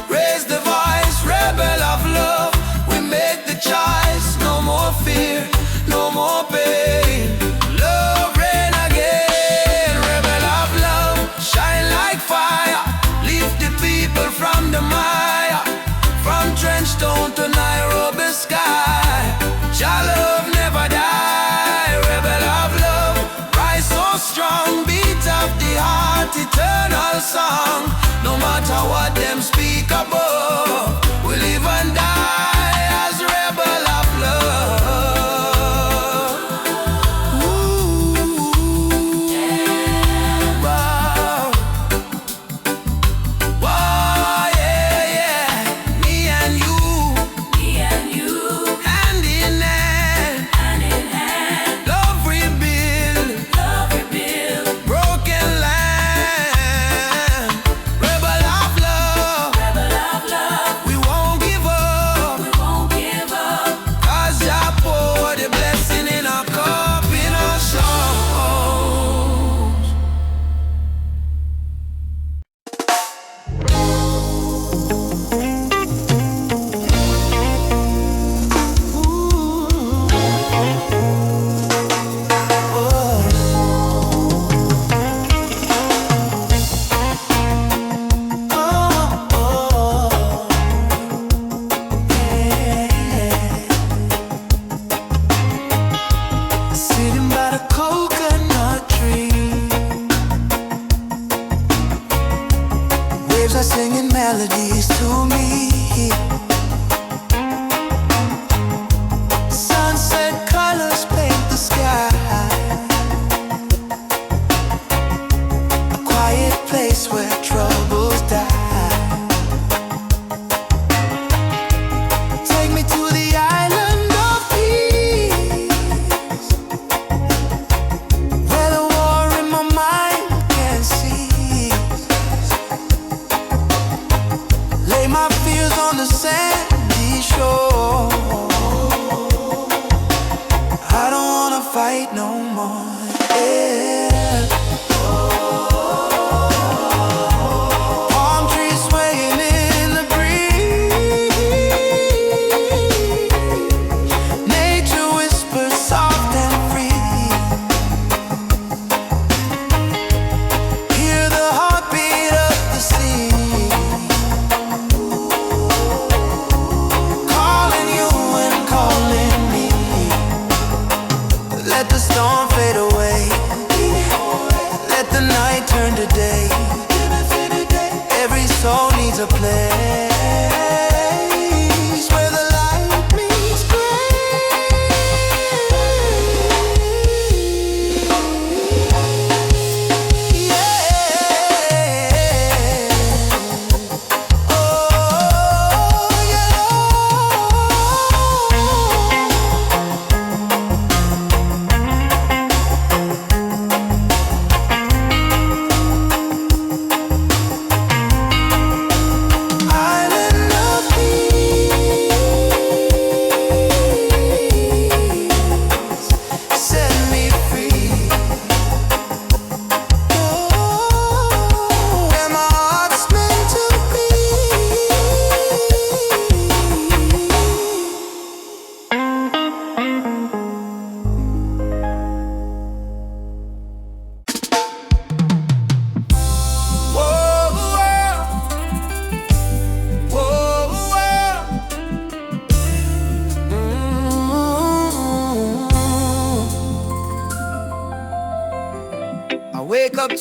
raise the voice. Rebel of love, we make the choice. No more fear, no more pain. Love reign again. Rebel of love, shine like fire. Lift the people from the mire, from Trenchtown to Nairobi sky. Jah love never die. Rebel of love, rise so strong. Beat of the heart, eternal song. No matter what them speak above, we live and die as rebel of love. Ooh, wow. Wow, yeah, yeah. Me and you, hand in hand. Love rebuild, broken land. Rebel of love, we won't give up.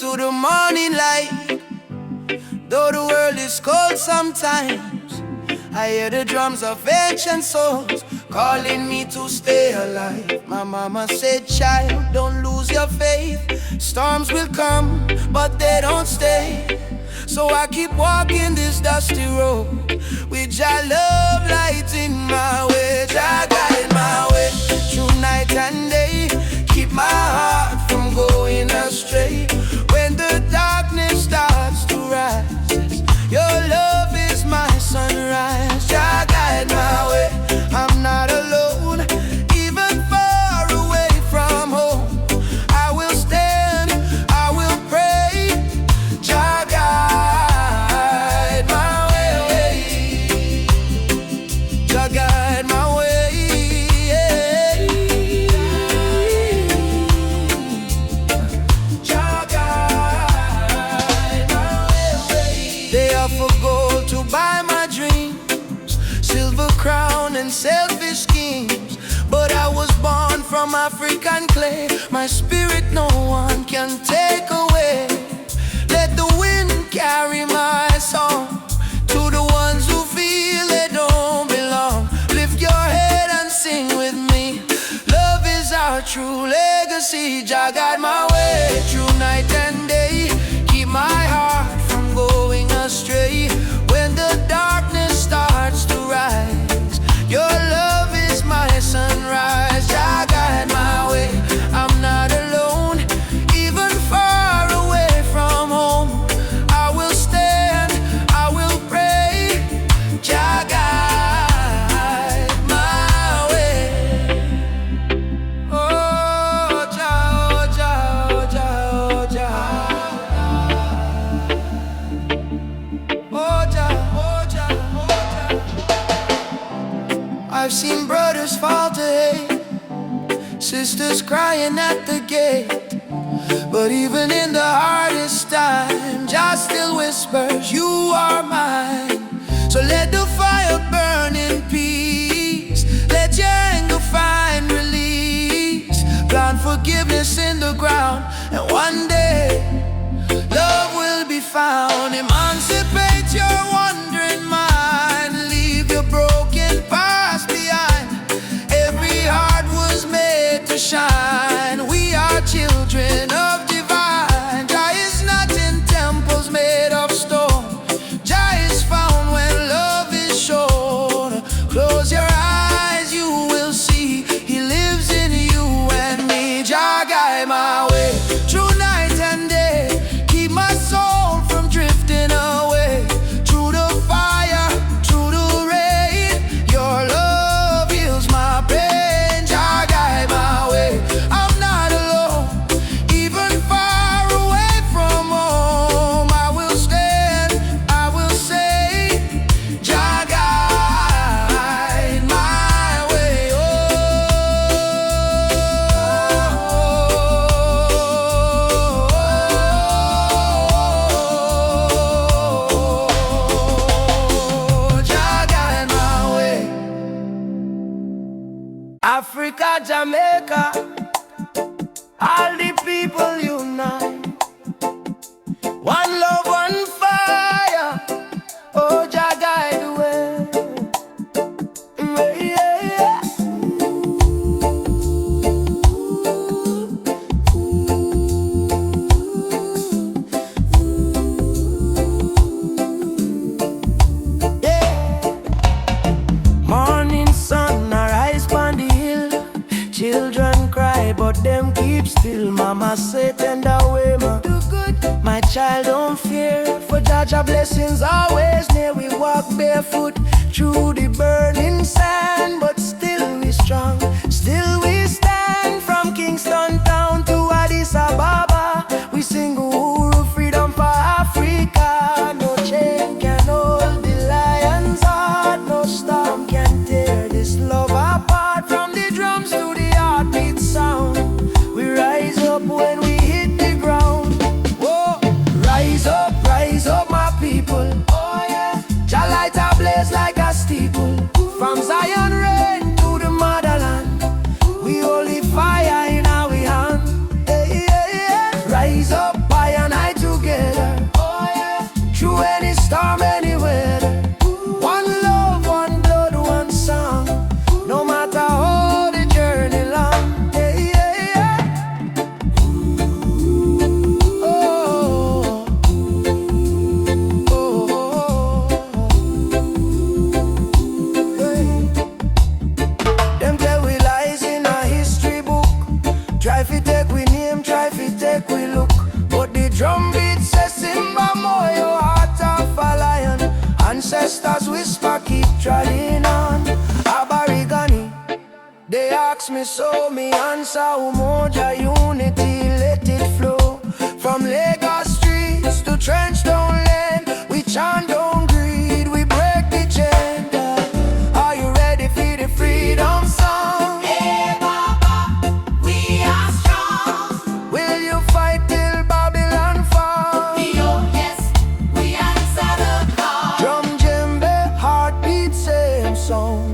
to the morning light. Though the world is cold sometimes, I hear the drums of ancient souls calling me to stay alive. My mama said, child, don't lose your faith. Storms will come, but they don't stay. So I keep walking this dusty road with Jah love lighting my way. Jah guide my way through night and day. Keep my heart from going astray. When the darkness starts to rise, your love is my sunrise. Jah guide my way, I'm not alone. Even far away from home, I will stand, I will pray. Jah guide my way, Jah guide my way. Jah guide my way. They offer gold to buy my dreams, silver crown and selfish schemes, but I was born from African clay. My spirit no one can take away. Let the wind carry my song to the ones who feel they don't belong. Lift your head and sing with me. Love is our true legacy. Jah guide my way through night and day. Keep my heart from going astray. When the darkness starts to rise, your love is my sunrise. Jah guide my way, I'm not alone. Even far away from home, I will stand, I will pray. Jah guide my way. Oh Jah, oh Jah, oh Jah, oh Jah. Oh Jah, oh Jah, oh Jah. I've seen brothers fall to hate, sisters crying at the gate, but even in the hardest time, Jah still whispers, you are mine. So let the fire burn in peace. Let your anger find release. Plant forgiveness in the ground, and one day love will be found. Emancipate your wandering mind. Leave your broken past behind. Every heart was made to shine. We are children of divine. Jah is not in temples made of stone. Jah is found when love is shown. Close your eyes, you will see He lives in you and me. Jah guide my way through night and day. Keep my soul from drifting away. Through the fire, through the rain, your love heals my pain. Jah guide my way, I'm not alone. Even far away from home, I will stand, I will say, Jah guide my way. Oh, Jah guide my way. Africa, Jamaica, all the people unite. One love, one fire. Oh, Jah guide the way. Yeah, yeah. Yeah. Morning sun arise on the hill. Children cry, but them keep still. Mama say tender way, ma. Do good. My child don't fear, for Jah blessings always near. We walk barefoot through the burning sand, but still we strong, still we stand. From Kingston town to Addis Ababa, we sing Uhuru, freedom for Africa. No chain can hold the lion's heart, no storm can tear this love apart. From the drums to the heartbeat sound, we rise up when we hit the ground. Whoa, rise up my people. Oh yeah, Jah light a blaze like a steeple. From Zion rays me so me answer Umoja unity, let it flow. From Lagos streets to Trenchtown Lane, we chant down greed, we break the chain. Are you ready for the freedom song? Hey Baba, we are strong. Will you fight till Babylon fall? Oh yes, we answer the call. Drum, djembe, heartbeat, same song.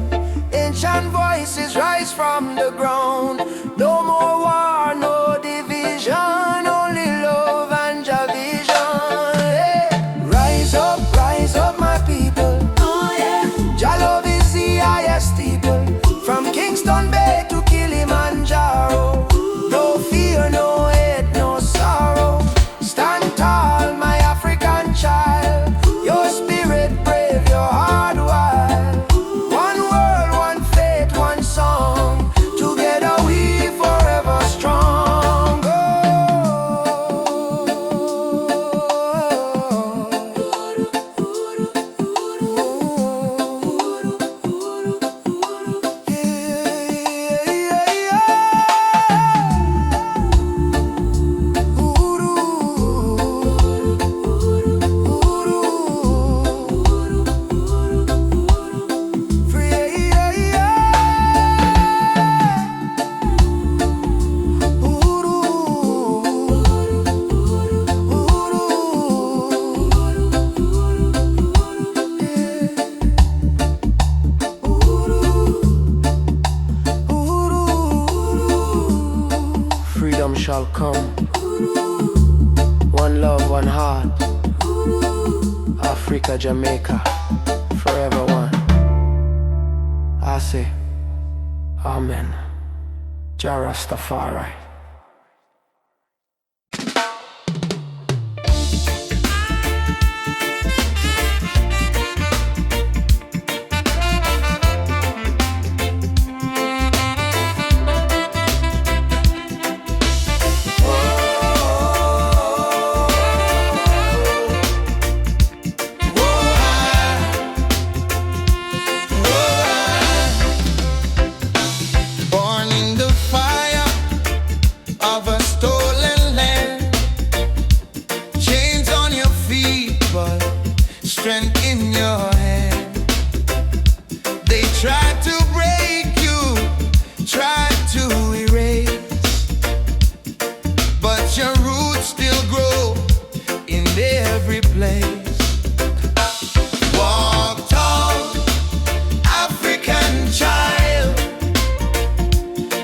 Ancient voices rise from the ground. No more war, no division, only love and Jah vision. Hey. Rise up, my people. Oh yeah, Jah love is the highest people. From Kingston Bay to Kilimanjaro. No fear, no hate, no sorrow. Stand tall, my African child. Your spirit brave, your heart wild. One world, one faith, one song. Together we forever strong. Freedom shall come. One love, one heart. Africa, Jamaica, forever one. I say, Amen. Jah Rastafari. Born in the fire of a stolen land. Chains on your feet, but strength in your hand. They tried to break you, tried to erase, but your roots still grow in every place. Walk tall, African child.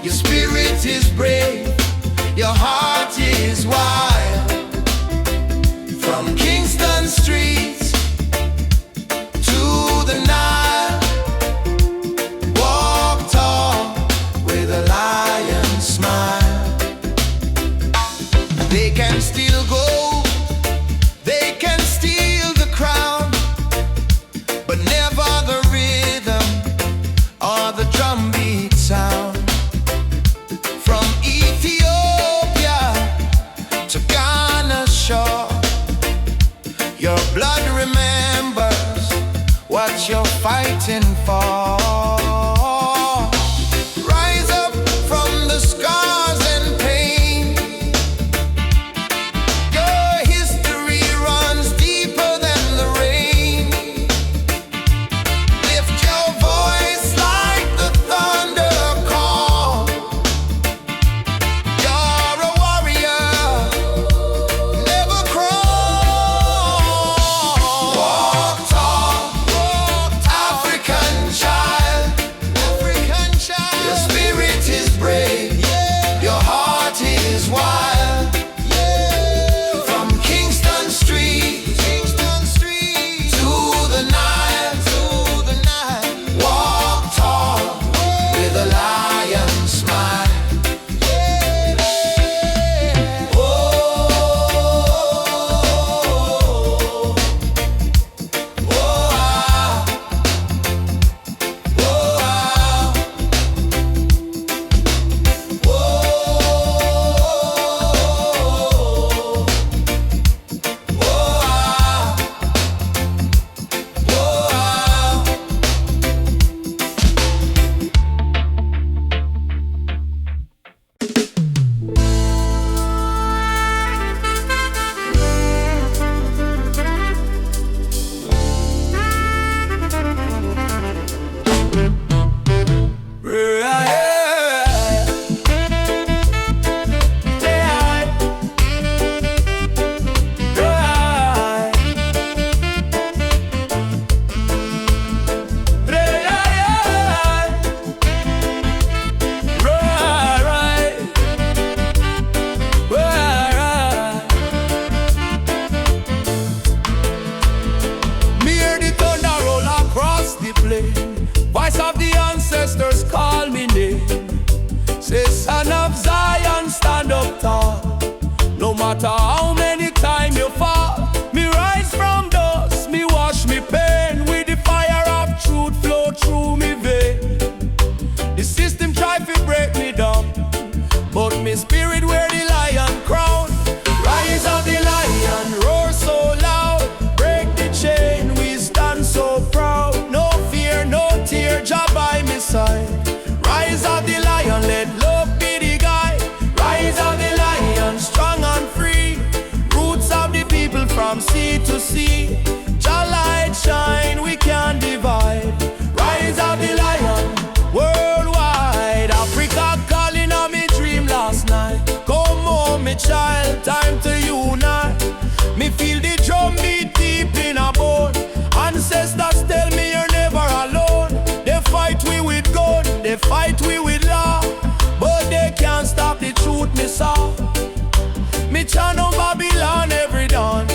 Your spirit is brave, your heart is wild. From Kingston streets to the Nile, walk tall with a lion smile. They can still go, they can steal the crown, but never the rhythm or the drum beat sound. From Ethiopia to Ghana's shore, your blood remembers what you're fighting for. Rise up from the scars and pain. Your history runs deeper than the rain. Lift your voice like the thunder call. You're a warrior, never crawl. Walk tall, African child. matter how many times you fall, me rise from dust, me wash me pain with the fire of truth flow through me vein. The system try to break me down, but me spirit wear the lion crown. Rise of the lion, roar so loud, break the chain, we stand so proud. No fear, no tear, Jah by me side. Rise of the lion, let love be the guide. Rise of the lion, strong and free. Roots of the people from sea to sea. Jah light shine, we can't divide. Rise of the lion, worldwide. Africa calling on me dream last night. Come home, me child, time to unite. Me feel the drum beat deep in a bone. Ancestors tell me you're never alone. They fight we with gun, they fight we with law, but they can't stop the truth me saw. Me chant on Babylon every dawn,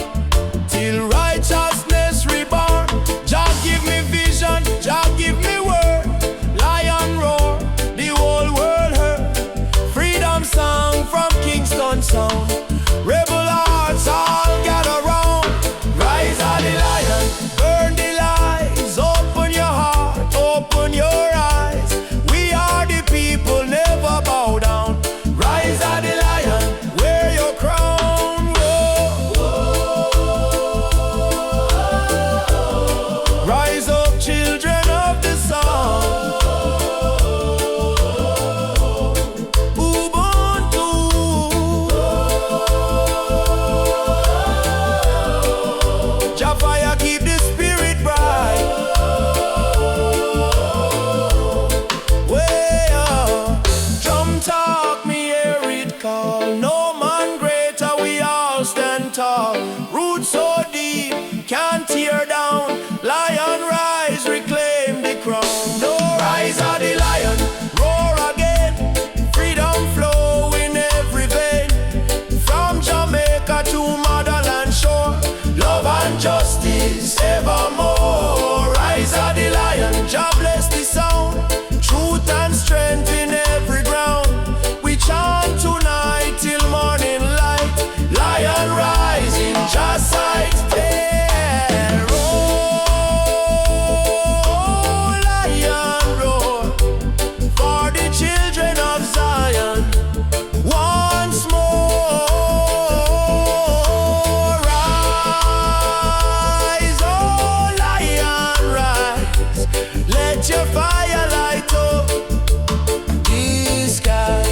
till righteousness reborn. Jah give me vision, Jah give me word. Lion roar, the whole world heard. Freedom song from Kingston sound. Rebel hearts all gather round. Rise of the lion, burn the lies. Open your heart, open your eyes. We are the people, never bow down. Rise of the lion, wear your crown. Whoa. Rise up, children of the sun. Ubuntu. Jah fire keep the spirit bright. Way up, drum talk, me hear it call. No man greater, we all stand tall. Roots so deep, can't tear down. Lion rise, reclaim the crown. No rise of the lion, roar again. Freedom flow in every vein. From Jamaica to motherland shore. Love and justice evermore. Rise of the lion, Jah bless the sound. Truth and strength in every ground. We chant tonight till morning light. Lion rise in Jah's sight. Yeah, roar, lion roar, for the children of Zion. Once more, rise, oh lion, rise. Let your fire light up the sky.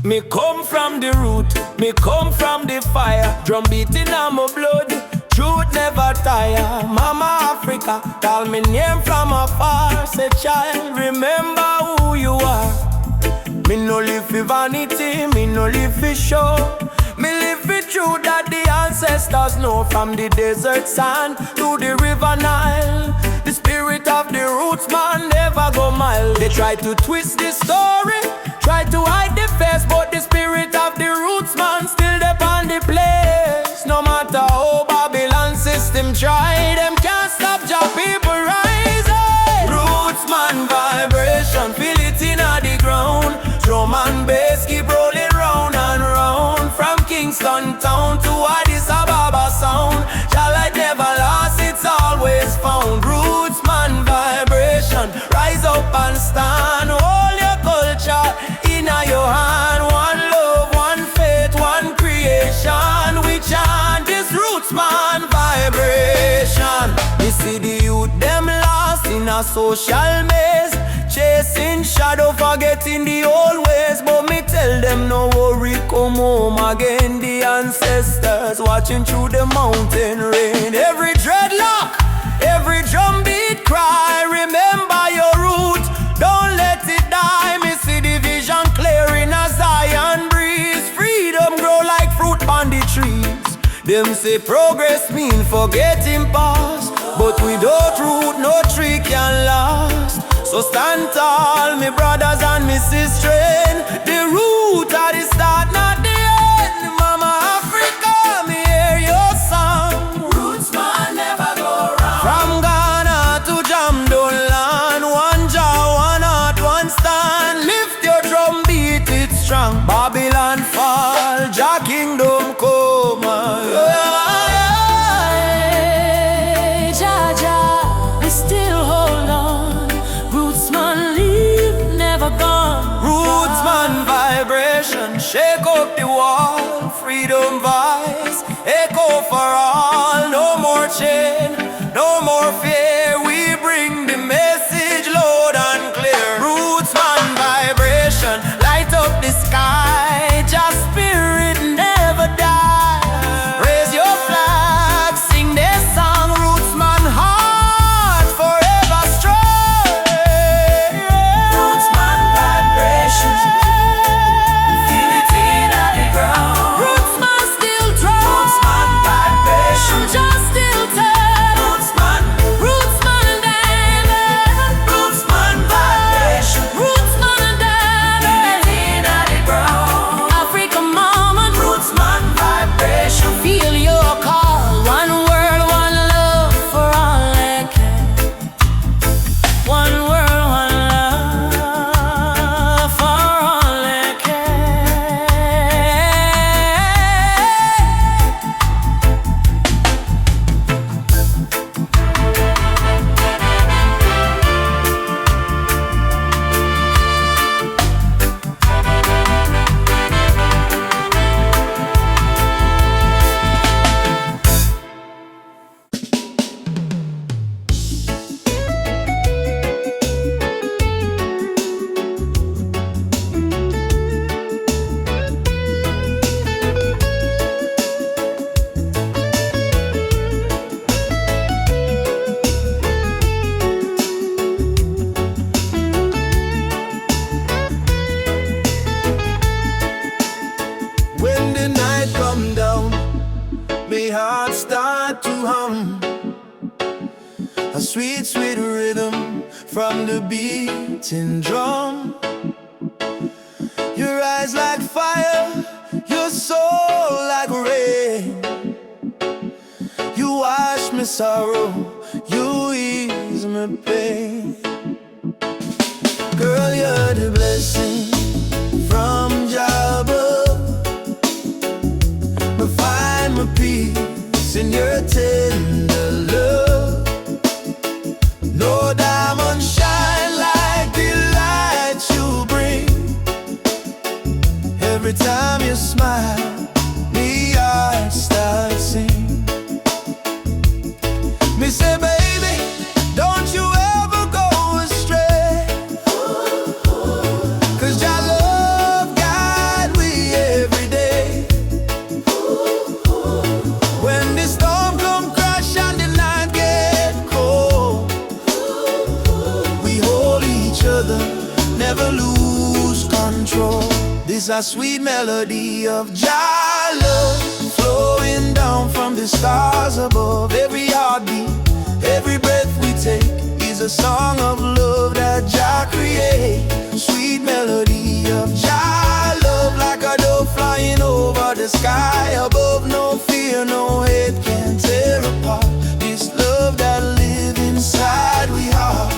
Me come from the root, me come from the fire. Drum beating on my blood, truth never tire. Mama Africa, call me name from afar. Say child, remember who you are. Me no live for vanity, me no live for show. Me live for truth that the ancestors know. From the desert sand to the river Nile. The spirit of the roots man never go mild. They try to twist the story, try to hide the face, but the spirit of the roots man still there on the place. No matter how Babylon system try, them can't stop Jah people rising. Roots man vibration, feel it in the ground. Drum and bass keep rolling round and round. From Kingston town to Addis Ababa sound. Jah light never lost, it's always found. Roots man vibration, rise up and stand. Hold your culture in your hand. One love, one faith, one creation. We chant this roots man vibration. You see the youth them lost in a social maze, chasing shadow, forgetting the old ways. But me tell them no worry, come home again. The ancestors watching through the mountain rain. Every dreadlock, every drum beat cry, remember your root, don't let it die. Me see the vision clear in a Zion breeze. Freedom grow like fruit on the trees. Them say progress mean forgetting past, but without root no tree can last. So stand tall, me brothers and me sisters. The root at the start, not the end. Mama Africa, me hear your song. Roots man never go wrong. From Ghana to Jamdoland, one jaw, one heart, one stand. Lift your drum beat, it's strong. Babylon fall, Jah kingdom come. Jah, Jah, we still hold on. Roots man leave, never gone. Roots man vibration, shake up the wall. Freedom voice, echo for all. No more chain, no more fear. We bring the message loud and clear. Roots man vibration, light up the sky. Just spirit never die. Raise your flag, sing their song. Roots man heart forever strong. Roots man vibration. Feel it in the ground. Roots man still draw. Roots man vibration. Just still turn. Roots man. Roots man and diamond. Roots man vibration. Roots man and diamond. Feel it in the ground. Africa mama. Roots man vibration. Feel your call. One world, one love for all that can. One world, one love for all that can. When the night come down, my heart start to hum. A sweet, sweet rhythm from the beating drum. Your eyes like fire, your soul like rain. You wash me sorrow, you ease my pain. Girl, you're the blessing from Jah above. I find my peace in your tender love. No diamond shine like the light you bring. Every time you smile, me heart starts sing. Me say, baby, don't you ever go astray. 'Cause your love guide we every day. When the storm come crash and the night get cold, we hold each other, never lose control. This a sweet melody of Jah love, flowing down from the stars above. Every heartbeat, every breath we take is a song of love that Jah create. Sweet melody of Jah love, like a dove flying over the sky above. No fear, no hate can tear apart this love that live inside we heart.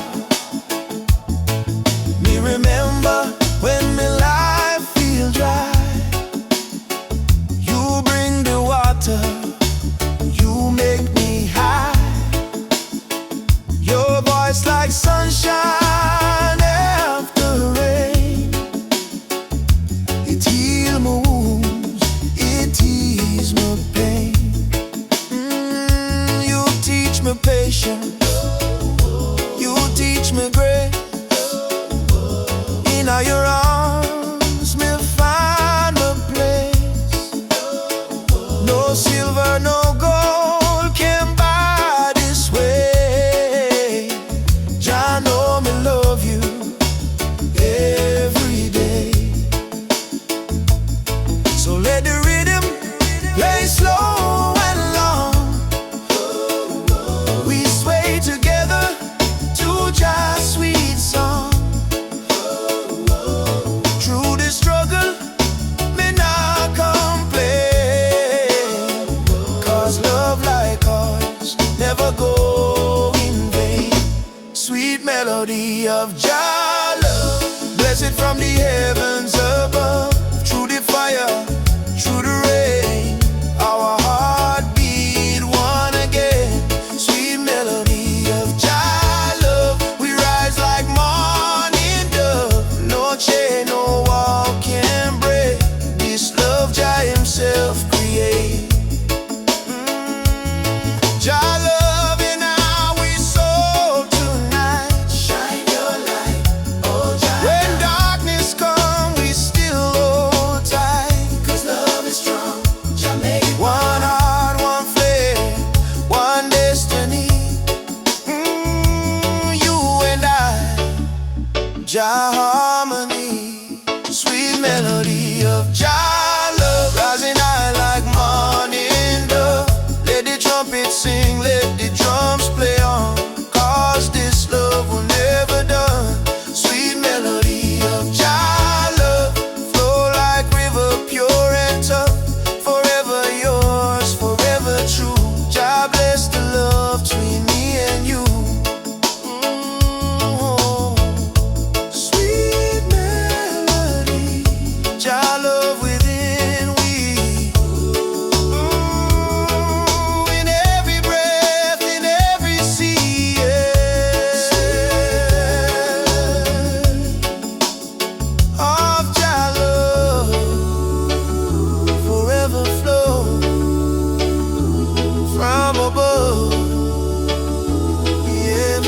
Me remember when my life feel dry, you bring the water, you make me high. Your voice like sunshine after rain. It heal my wounds, it ease my pain. You teach me patience, you teach me grace. In all your arms, me find my place. No silver, no gold can buy this way. Jah love, blessed from the heavens above. Through the fire, through the rain, our heartbeat one again. Sweet melody of Jah love, we rise like morning dove. No chain, no wall can break this love Jah himself create. Jah love in our soul tonight. Shine your light, oh Jah. When darkness come, we still hold tight. 'Cause love is strong, Jah make it one heart, one flame, one destiny. You and I, Jah harmony. Sweet melody of Jah love, rising high like morning dove. Let the trumpet sing, let the drums play on, 'cause this love will never done. Sweet melody of Jah love, flow like river, pure and tough. Forever yours, forever true. Jah bless the love between me and you. Sweet melody, Jah love within we. In every breath, in every sea, of Jah love, forever flow from above. Yeah,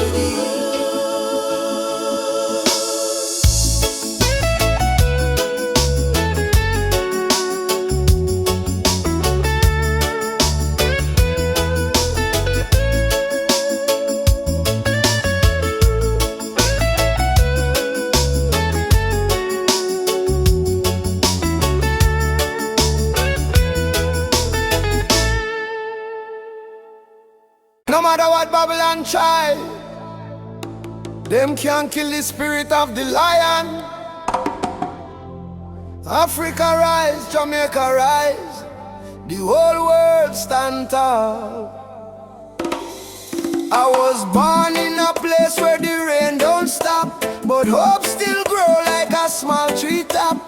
no matter what Babylon try, them can't kill the spirit of the lion. Africa rise, Jamaica rise, the whole world stand tall. I was born in a place where the rain don't stop, but hope still grow like a small tree top.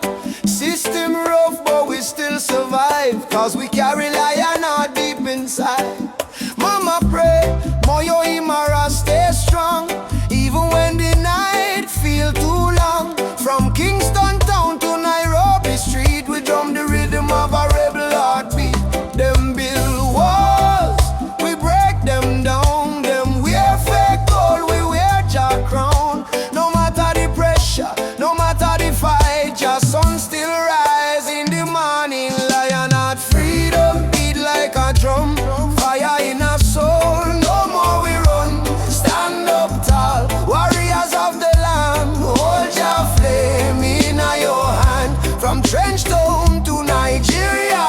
System rough, but we still survive, 'cause we carry lion out deep inside. Mama pray, Moyo Imara stay strong, even when the night feel too long. From Kingston town to Nairobi street, we drum the rhythm of a rebel heartbeat. Them build walls, we break them down. Them wear fake gold, we wear Jah crown. No matter the pressure, no matter the fight, Jah sun still rise in the morning. Lion heart freedom beat like a drum. Fire in our soul, no more we run. Stand up tall, warriors of the land. Hold your flame in your hand. From Trench Town to Nigeria,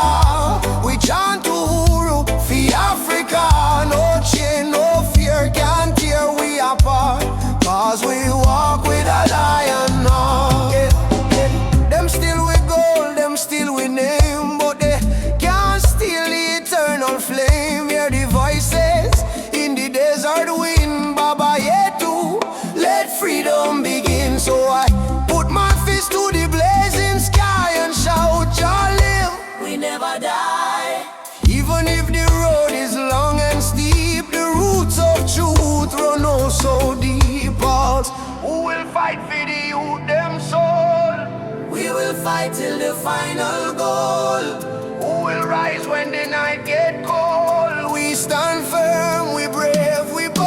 we chant Uhuru for Africa. No chain, no fear can tear we apart, 'cause we walk with a lion heart. Them still with gold, them still with name, but they can't steal the eternal flame. Hear the voices in the desert wind, Baba Yetu, let freedom begin. So I put my fist to the blazing sky and shout, Jah live, we never die. Even if the road is long and steep, the roots of truth run oh so deep. Pulse, who will fight for the youth, them soul? We will fight till the final goal. Who will rise when the night get cold? We stand firm, we brave, we bold.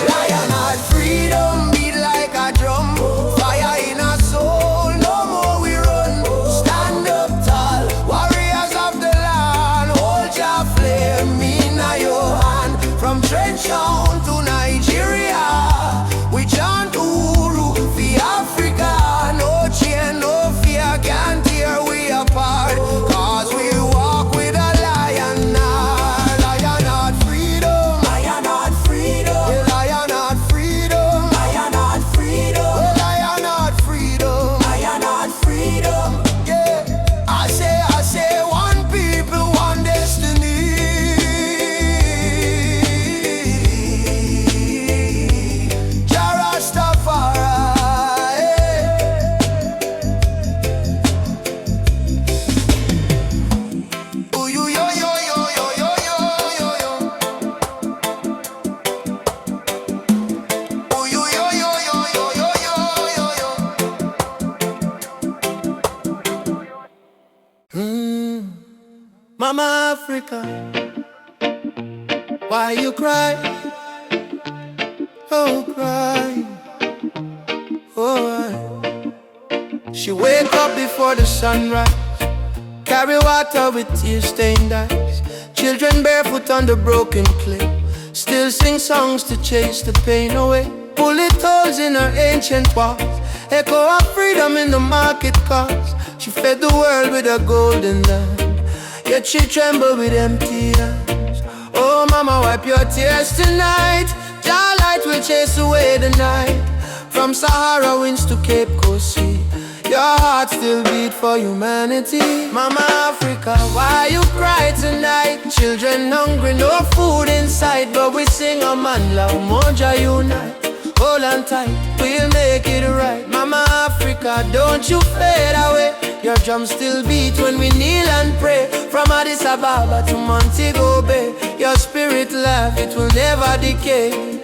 Lion heart freedom beat like a drum. Fire in our soul, no more we run. Stand up tall, warriors of the land. Hold your flame in your hand. From Trench Town to Nigeria, we chant Uhuru for Africa. No chain, no fear can tear we apart, 'cause we walk with a lion heart. Mama Africa, why you cry? Oh, cry. Oh, she wake up before the sunrise, carry water with tear-stained eyes. Children barefoot on the broken clay, still sing songs to chase the pain away. Bullet holes in her ancient walls, echo of freedom in the market cars. She fed the world with a golden land, yet she trembled with empty hands. Oh mama, wipe your tears tonight. Your light will chase away the night. From Sahara winds to Cape Coast Sea, your heart still beat for humanity. Mama Africa, why you cry tonight? Children hungry, no food inside, but we sing a man love, Moja unite. Hold on tight, we'll make it right. Mama Africa, don't you fade away. Your drums still beat when we kneel and pray. From Addis Ababa to Montego Bay, your spirit laugh, it will never decay.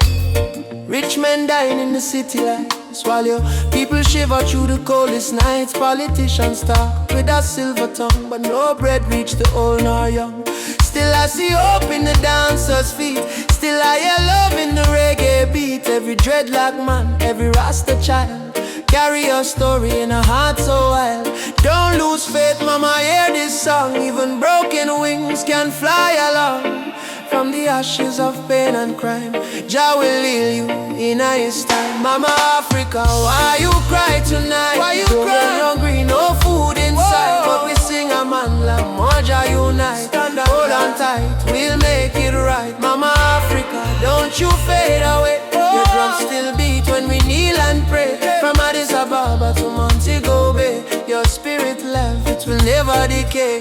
Rich men dying in the city lights, while your people shiver through the coldest nights. Politicians talk with a silver tongue, but no bread reach the old nor young. Still I see hope in the dancers' feet, still I hear love in the reggae beat. Every dreadlock man, every Rasta child, carry your story in a heart so wild. Don't lose faith, mama, hear this song. Even broken wings can fly along. From the ashes of pain and crime, Jah will heal you in His time. Mama Africa, why you cry tonight? Why you cry? Hungry, no food inside. Whoa. But we sing a man like Moja unite. Hold on tight, we'll make it right. Mama Africa, don't you fade away. Your drums still beat when we kneel and pray. From Addis Ababa to Montego Bay, your spirit left, it will never decay.